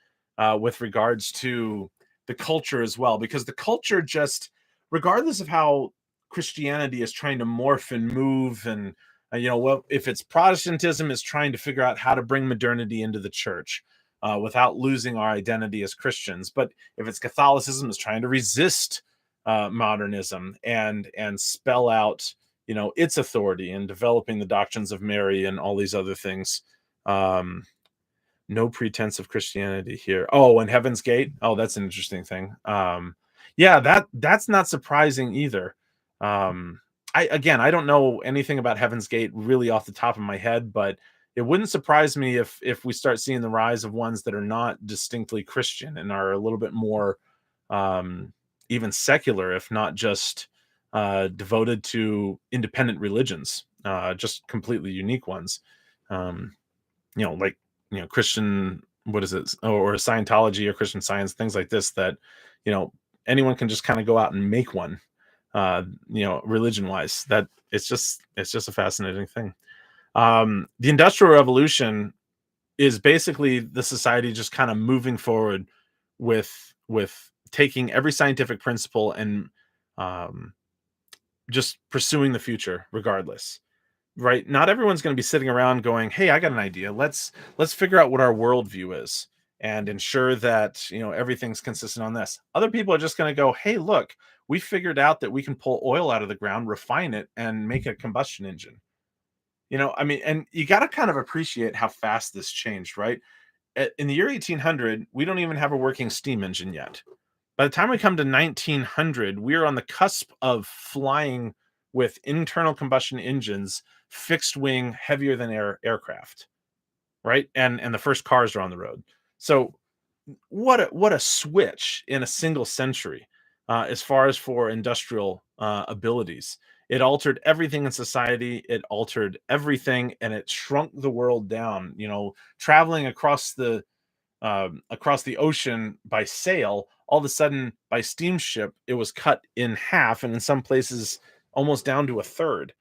with regards to the culture as well, because the culture, just regardless of how Christianity is trying to morph and move, and well, if it's Protestantism is trying to figure out how to bring modernity into the church without losing our identity as Christians, but if it's Catholicism is trying to resist modernism and spell out its authority in developing the doctrines of Mary and all these other things. Um, no pretense of Christianity here. Oh, and Heaven's Gate. Oh, that's an interesting thing. Yeah, that's not surprising either. Um, I don't know anything about Heaven's Gate really off the top of my head, but it wouldn't surprise me if we start seeing the rise of ones that are not distinctly Christian and are a little bit more um, even secular, if not just devoted to independent religions, just completely unique ones. Um, like Christian, what is it, or Scientology or Christian Science, things like this that you know anyone can just kind of go out and make one. Religion wise, that it's just a fascinating thing. The Industrial Revolution is basically the society just kind of moving forward with taking every scientific principle and um, just pursuing the future regardless, right? Not everyone's going to be sitting around going, hey, I got an idea, let's figure out what our worldview is and ensure that everything's consistent on this. Other people are just going to go, hey, look, we figured out that we can pull oil out of the ground, refine it, and make a combustion engine. I mean, and you got to kind of appreciate how fast this changed, right? In the year 1800, we don't even have a working steam engine yet. By the time we come to 1900, we're on the cusp of flying with internal combustion engines, fixed wing, heavier than air aircraft, right? And the first cars are on the road. So what a switch in a single century, as far as for industrial abilities. It altered everything in society. It altered everything, and it shrunk the world down. Traveling across the ocean by sail, all of a sudden by steamship, it was cut in half, and in some places almost down to a third.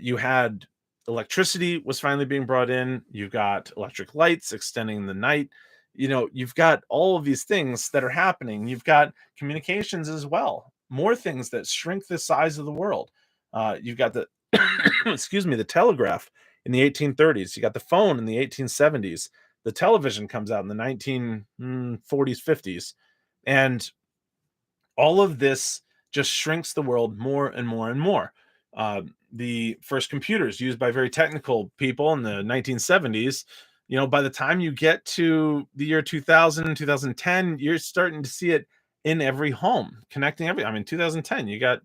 You had electricity was finally being brought in. You've got electric lights extending the night. You've got all of these things that are happening. You've got communications as well. More things that shrink the size of the world. You've got the excuse me, the telegraph in the 1830s. You got the phone in the 1870s. The television comes out in the 1940s, 50s. And all of this just shrinks the world more and more and more. The first computers used by very technical people in the 1970s, by the time you get to the year 2000, 2010, you're starting to see it in every home, connecting I mean, 2010, you got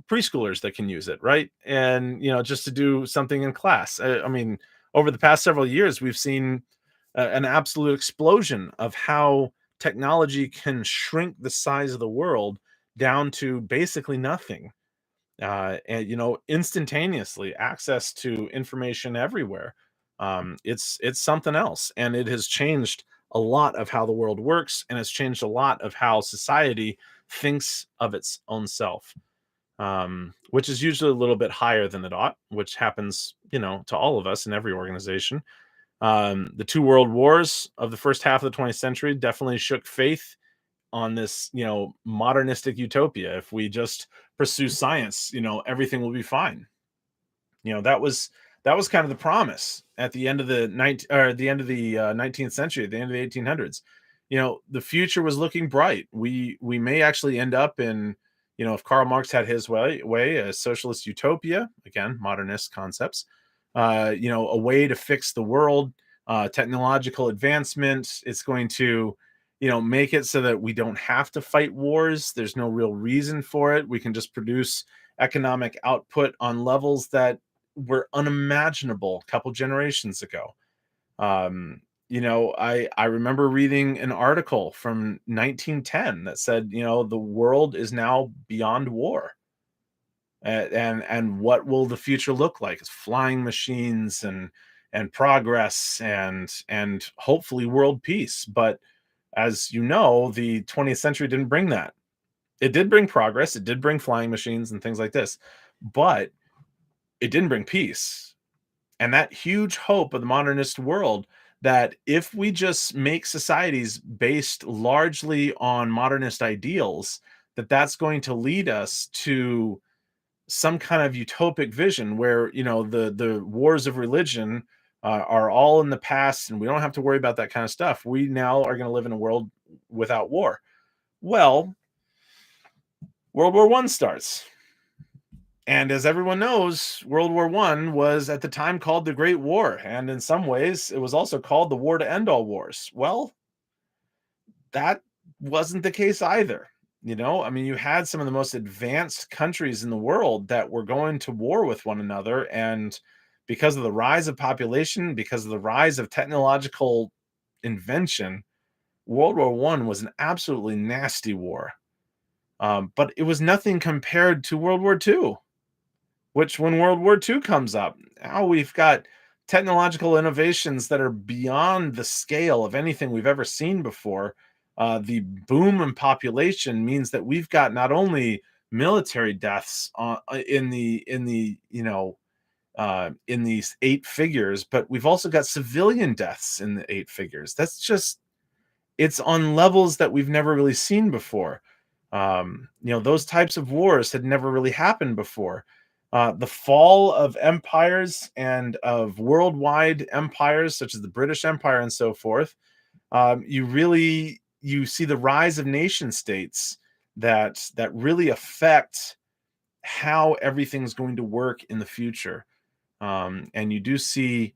preschoolers that can use it, right? And just to do something in class. I mean, over the past several years, we've seen an absolute explosion of how technology can shrink the size of the world down to basically nothing. And instantaneously access to information everywhere. It's something else, and it has changed a lot of how the world works, and it's changed a lot of how society thinks of its own self, which is usually a little bit higher than it ought, which happens, to all of us in every organization. The two world wars of the first half of the 20th century definitely shook faith on this, modernistic utopia. If we just pursue science, everything will be fine. That was kind of the promise at the end of the 19th century, at the end of the 1800s. The future was looking bright. We may actually end up in, if Karl Marx had his way, a socialist utopia, again, modernist concepts, a way to fix the world, technological advancement. It's going to, make it so that we don't have to fight wars. There's no real reason for it. We can just produce economic output on levels that were unimaginable a couple generations ago. I remember reading an article from 1910 that said, the world is now beyond war. And what will the future look like? It's flying machines and progress and hopefully world peace. But as you know, the 20th century didn't bring that. It did bring progress, it did bring flying machines and things like this, but it didn't bring peace. And that huge hope of the modernist world, that if we just make societies based largely on modernist ideals, that's going to lead us to some kind of utopic vision where, the wars of religion are all in the past, and we don't have to worry about that kind of stuff. We now are going to live in a world without war. Well, World War One starts. And as everyone knows, World War One was at the time called the Great War. And in some ways, it was also called the war to end all wars. Well, that wasn't the case either. You had some of the most advanced countries in the world that were going to war with one another. And because of the rise of population, because of the rise of technological invention, World War One was an absolutely nasty war. But it was nothing compared to World War Two, which when World War Two comes up, now we've got technological innovations that are beyond the scale of anything we've ever seen before. The boom in population means that we've got not only military deaths in these eight figures, but we've also got civilian deaths in the eight figures. It's on levels that we've never really seen before. Those types of wars had never really happened before. The fall of empires and of worldwide empires, such as the British Empire and so forth, you see the rise of nation states that really affect how everything's going to work in the future. And you do see,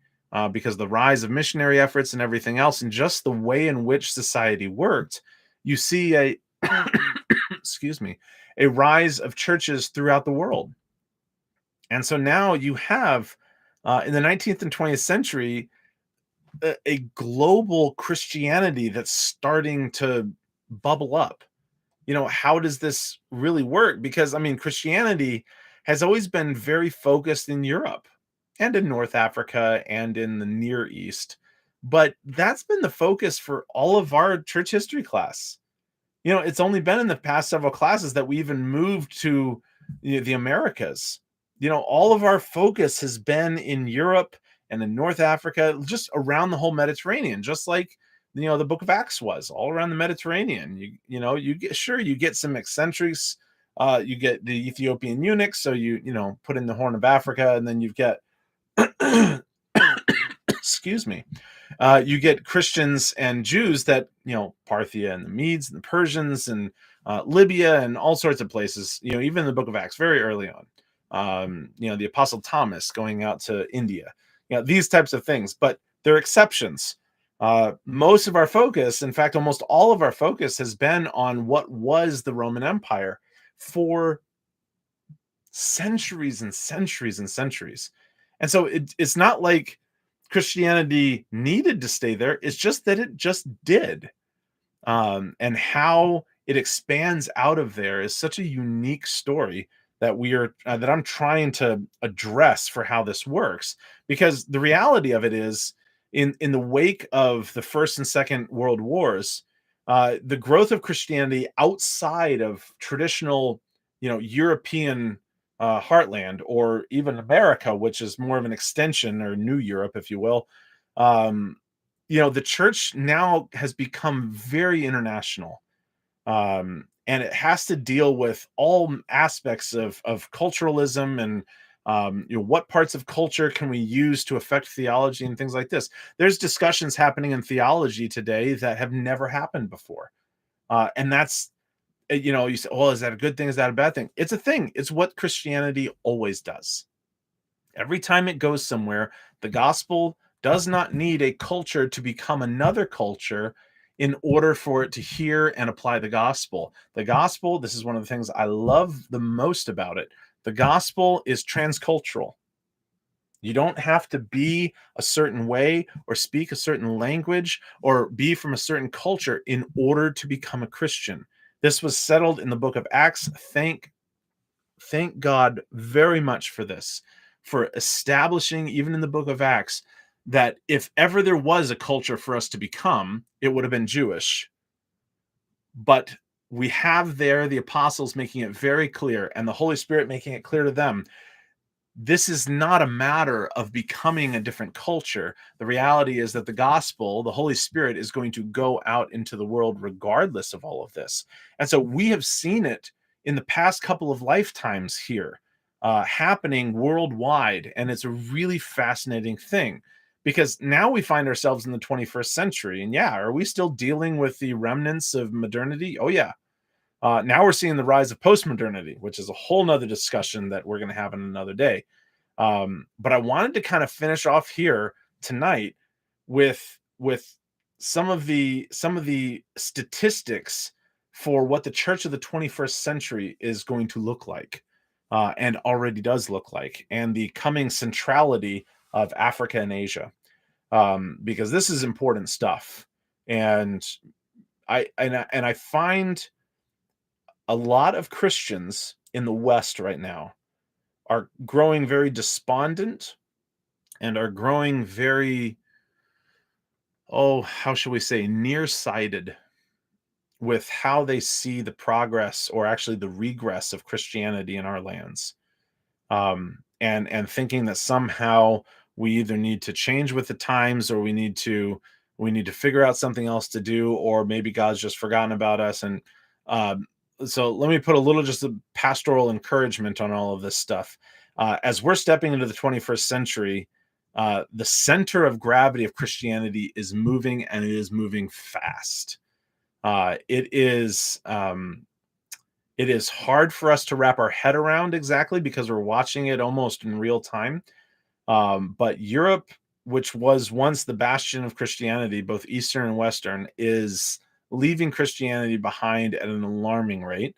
because of the rise of missionary efforts and everything else, and just the way in which society worked, you see excuse me, a rise of churches throughout the world. And so now you have, in the 19th and 20th century, a global Christianity that's starting to bubble up. How does this really work? Because, Christianity has always been very focused in Europe and in North Africa and in the Near East. But that's been the focus for all of our church history class. It's only been in the past several classes that we even moved to the Americas. All of our focus has been in Europe and in North Africa, just around the whole Mediterranean, just like the book of Acts was all around the Mediterranean. You get some eccentrics. You get the Ethiopian eunuchs, so you put in the Horn of Africa, and then you get excuse me, you get Christians and Jews that, Parthia and the Medes and the Persians and Libya and all sorts of places, even in the book of Acts, very early on. The Apostle Thomas going out to India, these types of things, but they're exceptions. Most of our focus, in fact, almost all of our focus has been on what was the Roman Empire for centuries and centuries and centuries. And so it's not like Christianity needed to stay there. It's just that it just did. And how it expands out of there is such a unique story that we are that I'm trying to address for how this works. Because the reality of it is, in the wake of the First and Second World Wars, the growth of Christianity outside of traditional, European heartland, or even America, which is more of an extension, or New Europe, if you will. Um, the church now has become very international, and it has to deal with all aspects of culturalism, and what parts of culture can we use to affect theology and things like this. There's discussions happening in theology today that have never happened before, and that's you say, well, is that a good thing? Is that a bad thing? It's a thing. It's what Christianity always does. Every time it goes somewhere, the gospel does not need a culture to become another culture in order for it to hear and apply the gospel. The gospel, this is one of the things I love the most about it. The gospel is transcultural. You don't have to be a certain way, or speak a certain language, or be from a certain culture in order to become a Christian. This was settled in the book of Acts. Thank God very much for this, for establishing, even in the book of Acts, that if ever there was a culture for us to become, it would have been Jewish. But we have there the apostles making it very clear, and the Holy Spirit making it clear to them, this is not a matter of becoming a different culture. The reality is that the gospel, the Holy Spirit, is going to go out into the world regardless of all of this. And so we have seen it in the past couple of lifetimes here, happening worldwide. And it's a really fascinating thing, because now we find ourselves in the 21st century. And yeah, are we still dealing with the remnants of modernity? Oh, yeah. Now we're seeing the rise of postmodernity, which is a whole nother discussion that we're going to have in another day. But I wanted to kind of finish off here tonight with some of the statistics for what the church of the 21st century is going to look like, and already does look like, and the coming centrality of Africa and Asia, because this is important stuff. And I find a lot of Christians in the West right now are growing very despondent, and are growing very, oh, how shall we say, nearsighted with how they see the progress, or actually the regress, of Christianity in our lands. And thinking that somehow we either need to change with the times, or we need to figure out something else to do, or maybe God's just forgotten about us. And um, so let me put a little, just a pastoral encouragement on all of this stuff. As we're stepping into the 21st century, the center of gravity of Christianity is moving, and it is moving fast. It is hard for us to wrap our head around exactly, because we're watching it almost in real time. But Europe, which was once the bastion of Christianity, both Eastern and Western, is leaving Christianity behind at an alarming rate.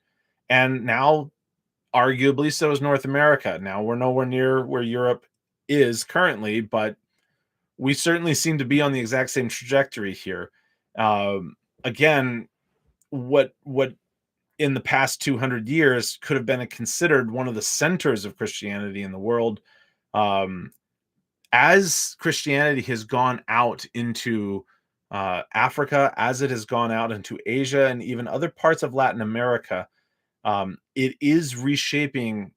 And now, arguably, so is North America. Now, we're nowhere near where Europe is currently, but we certainly seem to be on the exact same trajectory here. Again, what in the past 200 years could have been considered one of the centers of Christianity in the world, um, as Christianity has gone out into Africa, as it has gone out into Asia, and even other parts of Latin America, it is reshaping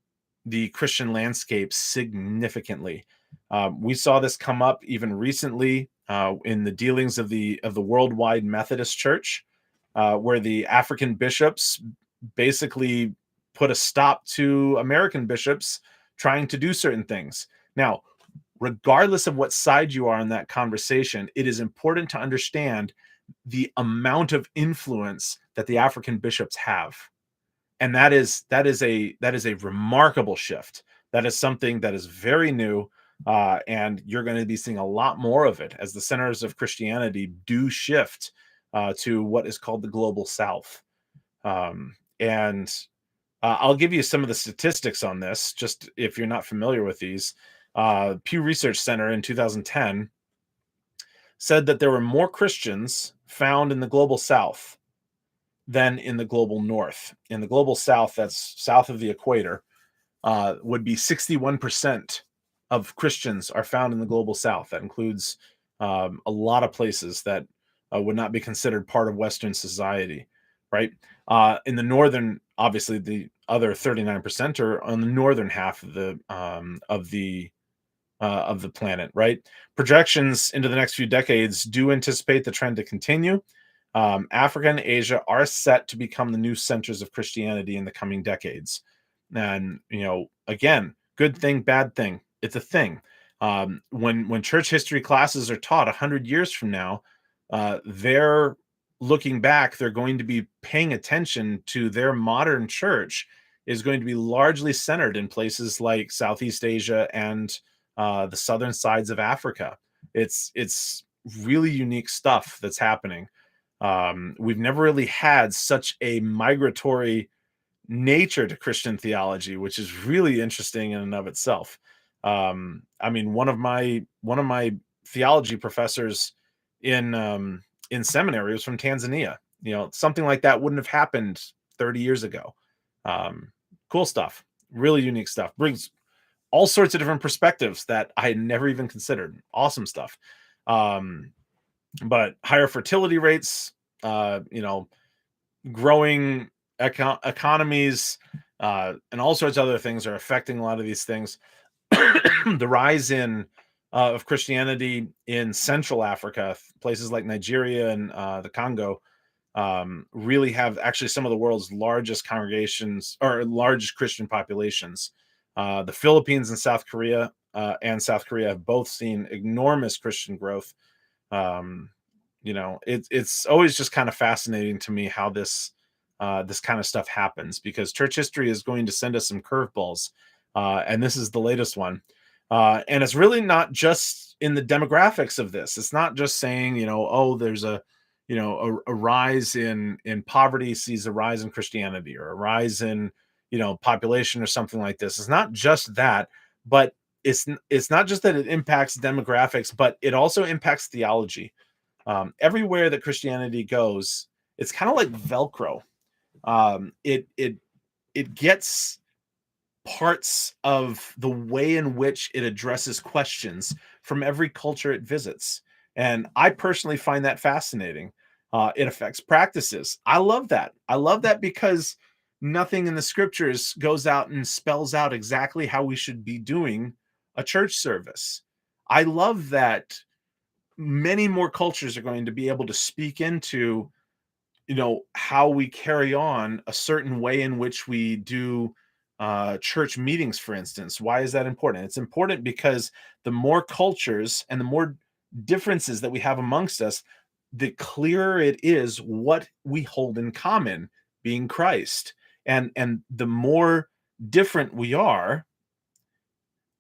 the Christian landscape significantly. We saw this come up even recently, in the dealings of the Worldwide Methodist Church, where the African bishops basically put a stop to American bishops trying to do certain things. Now, regardless of what side you are in that conversation, it is important to understand the amount of influence that the African bishops have. And that is a remarkable shift. That is something that is very new, and you're going to be seeing a lot more of it as the centers of Christianity do shift to what is called the global South. And I'll give you some of the statistics on this, just if you're not familiar with these. Pew Research Center in 2010 said that there were more Christians found in the global South than in the global north. In the global south, that's south of the equator, would be 61% of Christians are found in the global south. That includes a lot of places that would not be considered part of Western society, right? In the northern, obviously, the other 39% are on the northern half of the planet, right? Projections into the next few decades do anticipate the trend to continue. Africa and Asia are set to become the new centers of Christianity in the coming decades. And, again, good thing, bad thing. It's a thing. When church history classes are taught 100 years from now, they're looking back, they're going to be paying attention to their modern church is going to be largely centered in places like Southeast Asia and the southern sides of Africa. It's really unique stuff that's happening. We've never really had such a migratory nature to Christian theology, which is really interesting in and of itself. I mean, one of my theology professors in seminary was from Tanzania. Something like that wouldn't have happened 30 years ago. Um, cool stuff, really unique stuff. Brings all sorts of different perspectives that I had never even considered. Awesome stuff. Um, but higher fertility rates, growing economies, and all sorts of other things are affecting a lot of these things. The rise in of Christianity in Central Africa, places like Nigeria and the Congo, really have actually some of the world's largest congregations or largest Christian populations. The Philippines and South Korea have both seen enormous Christian growth. Um, it's always just kind of fascinating to me how this kind of stuff happens, because church history is going to send us some curveballs, and this is the latest one. And it's really not just in the demographics of this. It's not just saying, oh, there's a rise in poverty sees a rise in Christianity, or a rise in population or something like this. It's not just that, but it's not just that it impacts demographics, but it also impacts theology. Everywhere that Christianity goes, it's kind of like Velcro. It gets parts of the way in which it addresses questions from every culture it visits. And I personally find that fascinating. It affects practices. I love that. I love that because nothing in the scriptures goes out and spells out exactly how we should be doing a church service. I love that many more cultures are going to be able to speak into how we carry on a certain way in which we do church meetings, for instance. Why is that important? It's important because the more cultures and the more differences that we have amongst us, the clearer it is what we hold in common, being Christ. And the more different we are,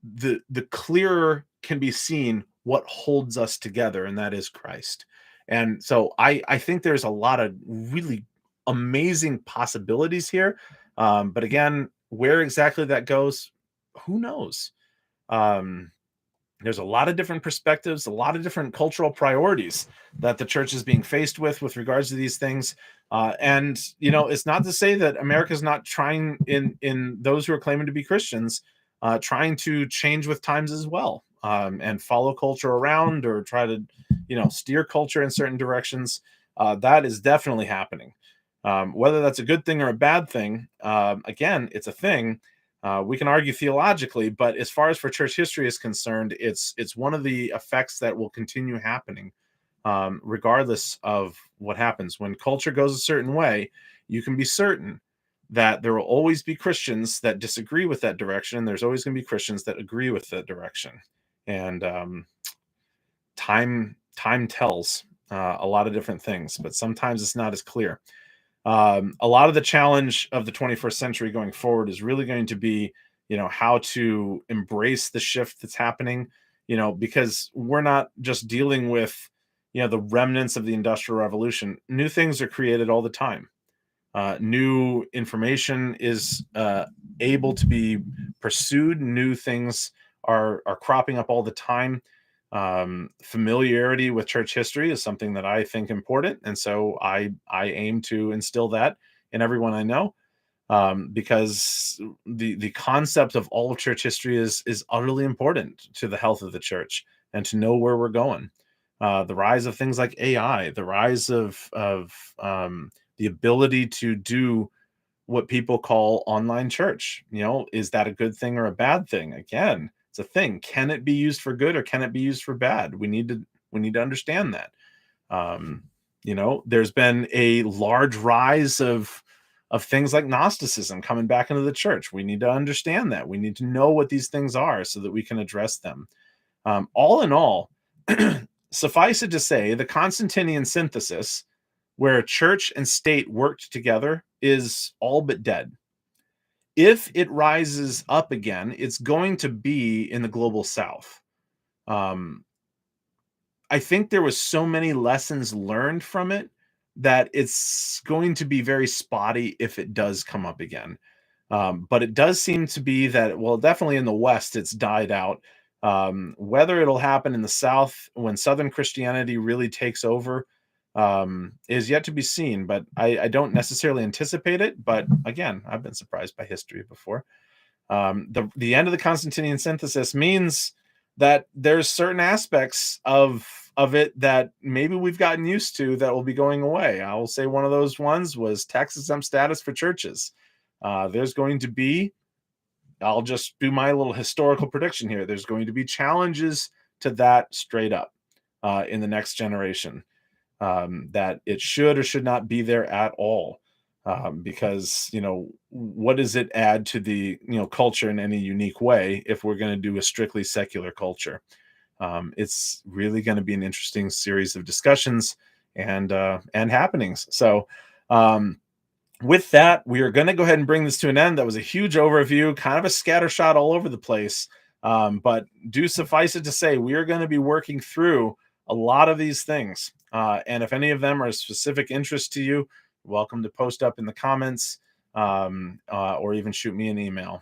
the clearer can be seen what holds us together, and that is Christ. And so I think there's a lot of really amazing possibilities here. But again, where exactly that goes, who knows? Um, there's a lot of different perspectives, a lot of different cultural priorities that the church is being faced with regards to these things. And it's not to say that America's not trying, in those who are claiming to be Christians, trying to change with times as well, and follow culture around, or try to steer culture in certain directions. That is definitely happening. Whether that's a good thing or a bad thing, again, it's a thing. We can argue theologically, but as far as for church history is concerned, it's one of the effects that will continue happening, regardless of what happens. When culture goes a certain way, you can be certain that there will always be Christians that disagree with that direction. There's always going to be Christians that agree with that direction, and time tells a lot of different things, but sometimes it's not as clear. A lot of the challenge of the 21st century going forward is really going to be, how to embrace the shift that's happening, because we're not just dealing with, the remnants of the Industrial Revolution. New things are created all the time. New information is able to be pursued. New things are cropping up all the time. Familiarity with church history is something that I think important, and so I aim to instill that in everyone I know, because the concept of all of church history is utterly important to the health of the church and to know where we're going. The rise of things like AI, the rise of the ability to do what people call online church. Is that a good thing or a bad thing? Again, it's a thing. Can it be used for good or can it be used for bad? We need to understand that. Um, there's been a large rise of things like Gnosticism coming back into the church. We need to understand that. We need to know what these things are so that we can address them. All in all, suffice it to say, the Constantinian synthesis, where church and state worked together, is all but dead. If it rises up again, it's going to be in the global south. Um, I think there was so many lessons learned from it that it's going to be very spotty if it does come up again. But it does seem to be that, well, definitely in the West, it's died out. Whether it'll happen in the South when Southern Christianity really takes over is yet to be seen. But I don't necessarily anticipate it. But again, I've been surprised by history before. The end of the Constantinian synthesis means that there's certain aspects of it that maybe we've gotten used to that will be going away. I will say one of those ones was tax exempt status for churches. There's going to be, I'll just do my little historical prediction here. There's going to be challenges to that straight up in the next generation, that it should or should not be there at all. Because what does it add to the culture in any unique way if we're going to do a strictly secular culture? It's really going to be an interesting series of discussions and happenings. So with that, we are going to go ahead and bring this to an end. That was a huge overview, kind of a scattershot all over the place. But do suffice it to say, we are going to be working through a lot of these things. And if any of them are of specific interest to you, welcome to post up in the comments, or even shoot me an email.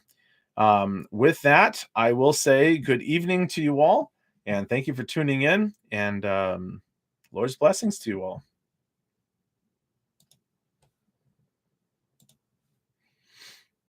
With that, I will say good evening to you all, and thank you for tuning in, and Lord's blessings to you all.